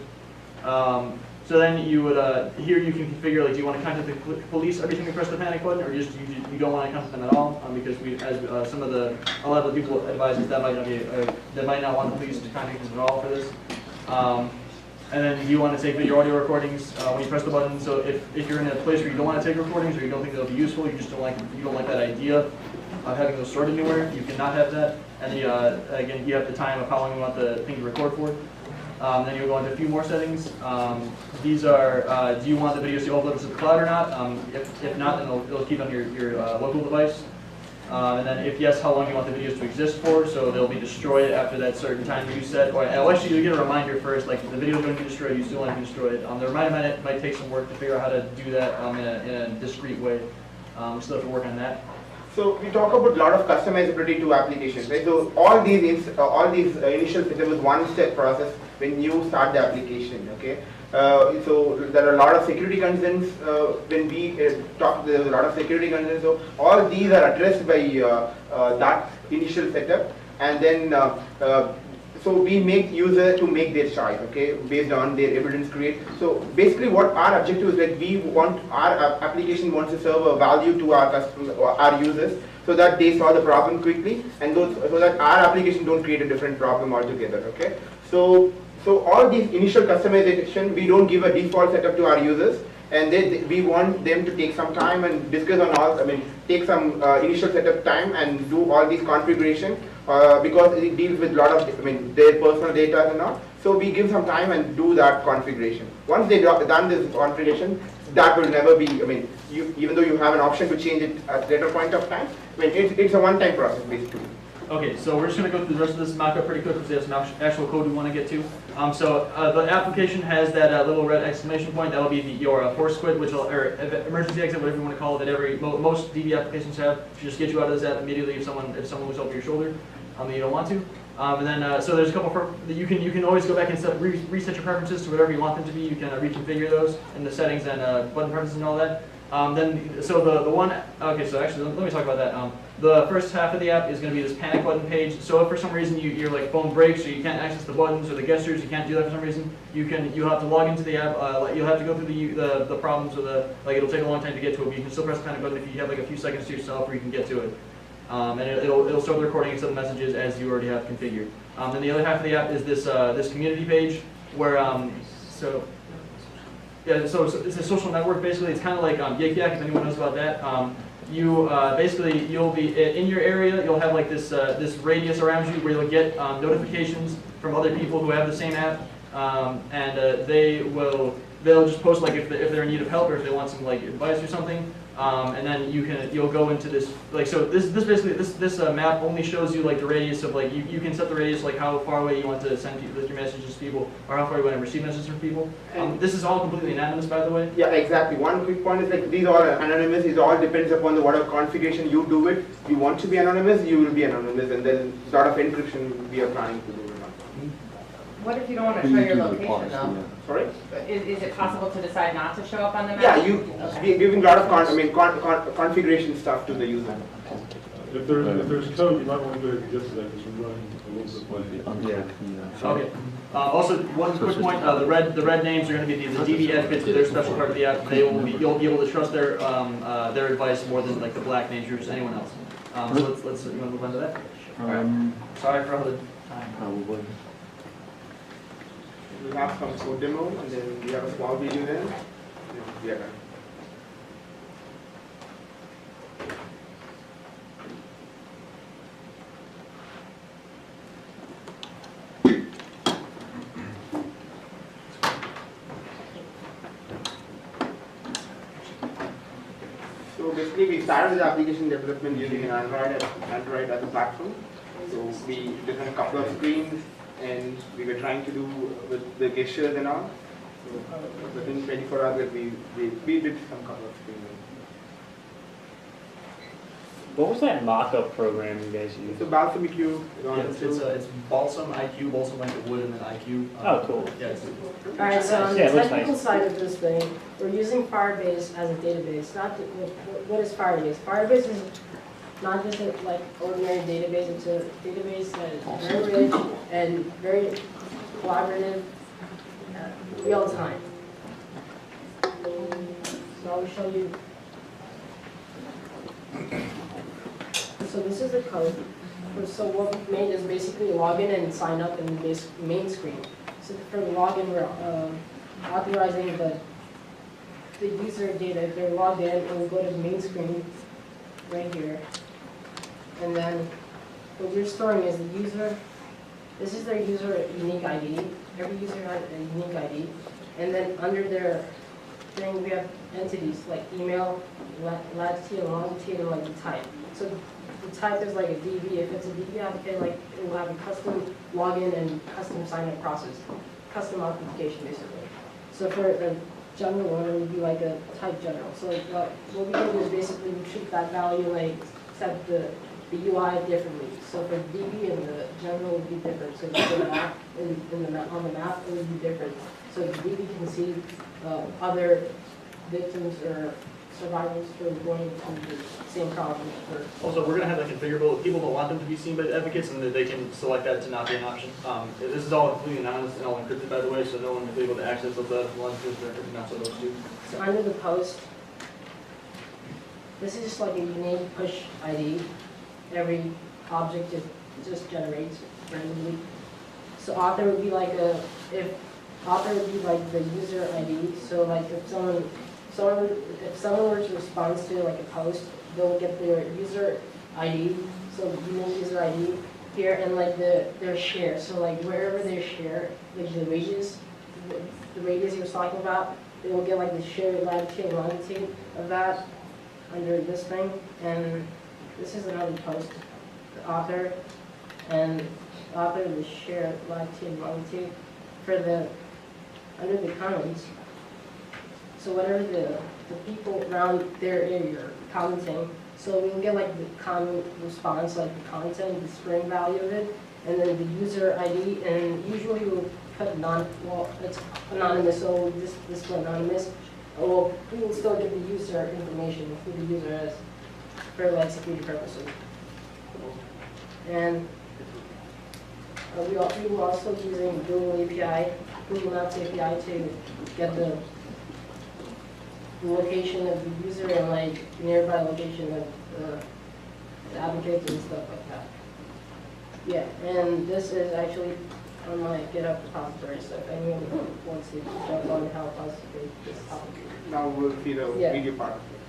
So then you would here you can configure like, do you want to contact the police every time you press the panic button, or just you don't want to contact them at all, because a lot of the people advise us that might not want the police to contact them at all for this. And then you want to take your audio recordings when you press the button. So if you're in a place where you don't want to take recordings or you don't think they'll be useful, you just don't like that idea of having those stored anywhere, you cannot have that. And then again, you have the time of how long you want the thing to record for. Then you'll go into a few more settings. These are, do you want the videos to upload to the cloud or not? If not, then it'll keep on your local device. And then if yes, how long you want the videos to exist for, so they'll be destroyed after that certain time you set. Or actually, you get a reminder first, like if the video is going to be destroyed, you still want to be destroyed. The reminder might take some work to figure out how to do that in a discrete way. We still have to work on that. So we talk about a lot of customizability to applications, right? So all these initial setup is one-step process when you start the application, okay? So there are a lot of security concerns when we talk. There's a lot of security concerns. So all these are addressed by that initial setup, and then so we make user to make their choice, okay, based on their evidence create. So basically, what our objective is that we want our application wants to serve a value to our customers or our users, so that they solve the problem quickly, and so that our application don't create a different problem altogether, okay? So all these initial customization, we don't give a default setup to our users, and we want them to take some time and discuss on all, take some initial setup time and do all these configuration, because it deals with a lot of, their personal data and all. So we give some time and do that configuration. Once they've done this configuration, that will never be, even though you have an option to change it at a later point of time, it's a one-time process basically. Okay, so we're just going to go through the rest of this mock-up pretty quick because there's some actual code we want to get to. The application has that little red exclamation point. That'll be your force quit, or emergency exit, whatever you want to call it, that most DV applications have to just get you out of this app immediately if someone was over your shoulder that you don't want to. And then so there's a couple you can always go back and reset your preferences to whatever you want them to be. You can reconfigure those in the settings and button preferences and all that. So actually let me talk about that. The first half of the app is going to be this panic button page. So if for some reason your phone breaks or you can't access the buttons or the gestures, you can't do that for some reason, you'll have to log into the app. You'll have to go through the problems or it'll take a long time to get to it, but you can still press the panic button if you have a few seconds to yourself where you can get to it. And it'll start the recording and send the messages as you already have configured. Then the other half of the app is this community page where so it's a social network basically. It's kind of like Yik Yak, if anyone knows about that. You'll be in your area. You'll have this radius around you where you'll get notifications from other people who have the same app, and they'll just post if they're in need of help or if they want some advice or something. And then you'll go into this this map only shows you the radius of you can set the radius how far away you want to send your messages to people or how far you want to receive messages from people. This is all completely anonymous, by the way. Yeah, exactly. One quick point is these are anonymous. It all depends upon whatever configuration you do it. If you want to be anonymous, you will be anonymous, and then a lot of encryption we are planning to do. What if you don't want to show your location though? Sorry? Is it possible to decide not to show up on the map? Yeah, we're giving a lot of configuration stuff to the user. If there's code, you might want to go ahead and get to that because we're running a little bit late. Yeah. Okay. Also, one quick point: the red names are going to be the DV advocates. They're a special part of the app. You'll be able to trust their advice more than the black names or just anyone else. So let's you want to move on to that? All right. Sorry for all the time. Probably. We'll have some code demo, and then we have a small video then. We are done. So basically, we started the application development using an Android as a platform. So we did a couple of screens, and we were trying to do with the gestures and all. Within 24 hours, we did some couple of screening. What was that mock-up program you guys used? So Balsam IQ. It's Balsam IQ, Balsam like the wood, and then IQ. Oh, cool. Yeah. All right, so on the Yeah, it looks technical nice. side of this thing, we're using Firebase as a database. Not to, what is Firebase? Firebase is not just a, like ordinary database. It's a database that is very rich and very collaborative, real time. So I'll show you. So this is the code. So what we've made is basically log in and sign up in the main screen. So for the login, we're authorizing the user data. If they're logged in, and we go to the main screen right here. And then what we're storing is the user. This is their user unique ID. Every user has a unique ID. And then under their thing, we have entities like email, latitude, and longitude, and like the type. So the type is like a DB. If it's a DB applicant, like it will have a custom login and custom sign-up process, custom authentication basically. So for the general one, it would be like a type general. So like what we can do is basically we treat that value like set the UI differently. So for DB and the general would be different. So for the map on the map it would be different. So the DB can see other victims or survivors who are going through the same problem. Also, we're going to have that configurable if people don't want them to be seen by the advocates, and that they can select that to not be an option. This is all completely anonymous and all encrypted, by the way, so no one will be able to access those ones or not so those two. So under the post, this is just like a unique push ID. Every object it just generates randomly. So author would be like the user ID. So like if someone were to respond to like a post, they'll get their user ID, so unique user ID here, and like their share. So like wherever they share, like the radius he was talking about, they will get like the share latitude and longitude of that under this thing. And this is another post, the author, and author the share latitude and longitude for the under the comments. So whatever the people around their area are commenting, so we will get like the comment response, like the content, the string value of it, and then the user ID, and usually we'll put it's anonymous, so we'll just display anonymous. Well, we will still get the user information, who the user is, for like security purposes. And we were also using Google Maps API to get the location of the user and like nearby location of the advocates and stuff like that. Yeah, and this is actually on my GitHub repository, so if anyone wants to jump on and help us with this topic. Now we'll see the video part of it.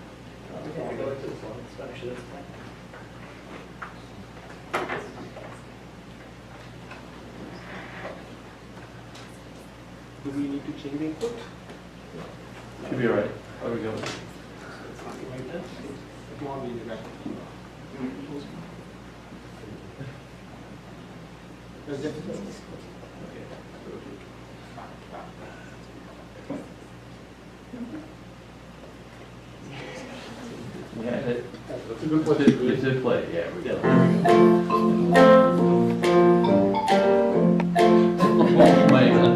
Okay. Go to this one, especially this one. Do we need to change the input? Should be all right. There we go. It won't be right. Yeah, it did play. Yeah, we did. Oh man.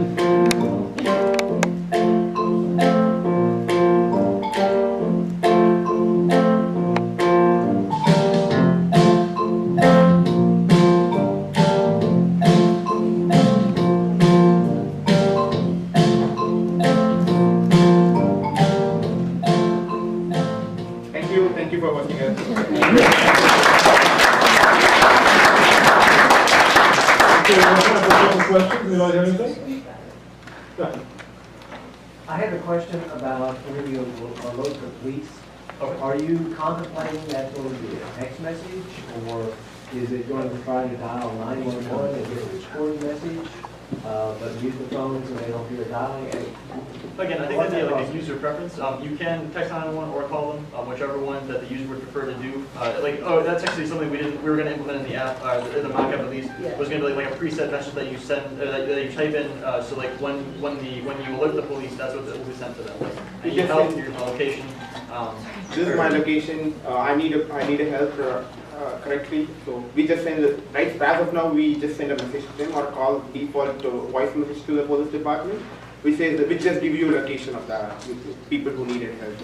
Thank you for watching us. Questions? Anybody have anything? I have a question about maybe a local police. Are you contemplating that going to be a text message, or is it going to try to dial 911 and get a recorded message? but use the phones and they don't hear dialing. Again, I think that'd be like a user preference. You can text 911 or call them, whichever one that the user would prefer to do. That's actually something we were going to implement in the app, in the mock-up at least. Yeah. It was going to be like a preset message that you send, that you type in. So like when you alert the police, that's what will be sent to them. And you help your location. This is my location. I need a help correctly. So we just send as of now we just send a message to them or call default voice message to the police department. We just give you a location of the people who needed help.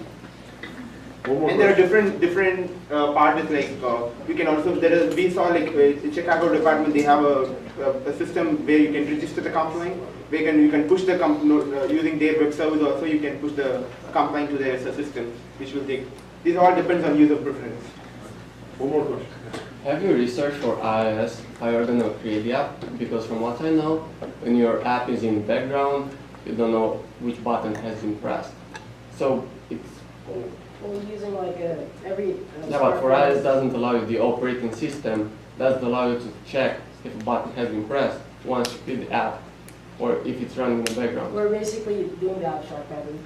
And there are different partners like we can also we saw like Chicago department, they have a system where you can register the complaint. You can push the using their web service also. You can push the complaint to their system, which will take. This all depends on user preference. One more question. Have you researched for iOS how you're going to create the app? Because from what I know, when your app is in the background, you don't know which button has been pressed. So it's... We're using like every... yeah, but for iOS doesn't allow you, the operating system doesn't allow you to check if a button has been pressed once you create the app, or if it's running in the background. We're basically doing the abstract pattern.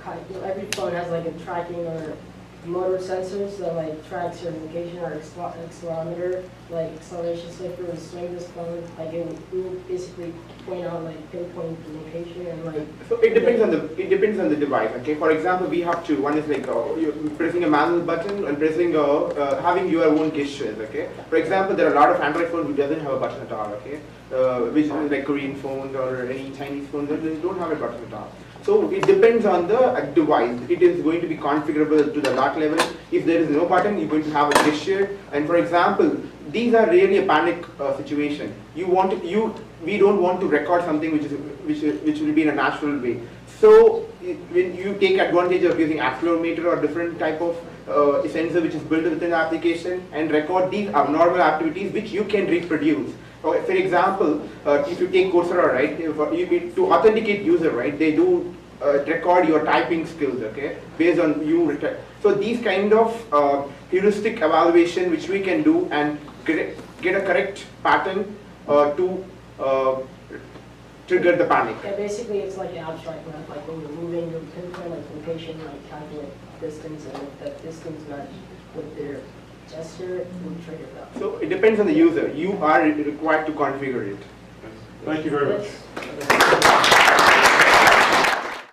Every phone has like a tracking or motor sensors that like tracks your location or accelerometer, like acceleration slipper and swing this phone. Like it will basically point out like pinpoint the location and like. So it depends on the device. Okay. For example, we have two. One is like you're pressing a manual button and pressing having your own gestures. Okay. For example, there are a lot of Android phones who doesn't have a button at all. Okay. Which is like Korean phones or any Chinese phones that don't have a button at all. So it depends on the device. It is going to be configurable to the lot level. If there is no button, you're going to have a gesture. And for example, these are really a panic situation. We don't want to record something which will be in a natural way. So when you take advantage of using accelerometer or different type of sensor which is built within the application and record these abnormal activities which you can reproduce. For example, if you take Coursera, right, to authenticate user, right, they do record your typing skills, okay, based on you. So these kind of heuristic evaluation which we can do and get a correct pattern to trigger the panic. Yeah, basically it's like an abstract map, like when you're moving, you pinpoint like location, like calculate distance, and if that distance match with their gesture, will trigger that. So it depends on the user. You are required to configure it. Thank you very much.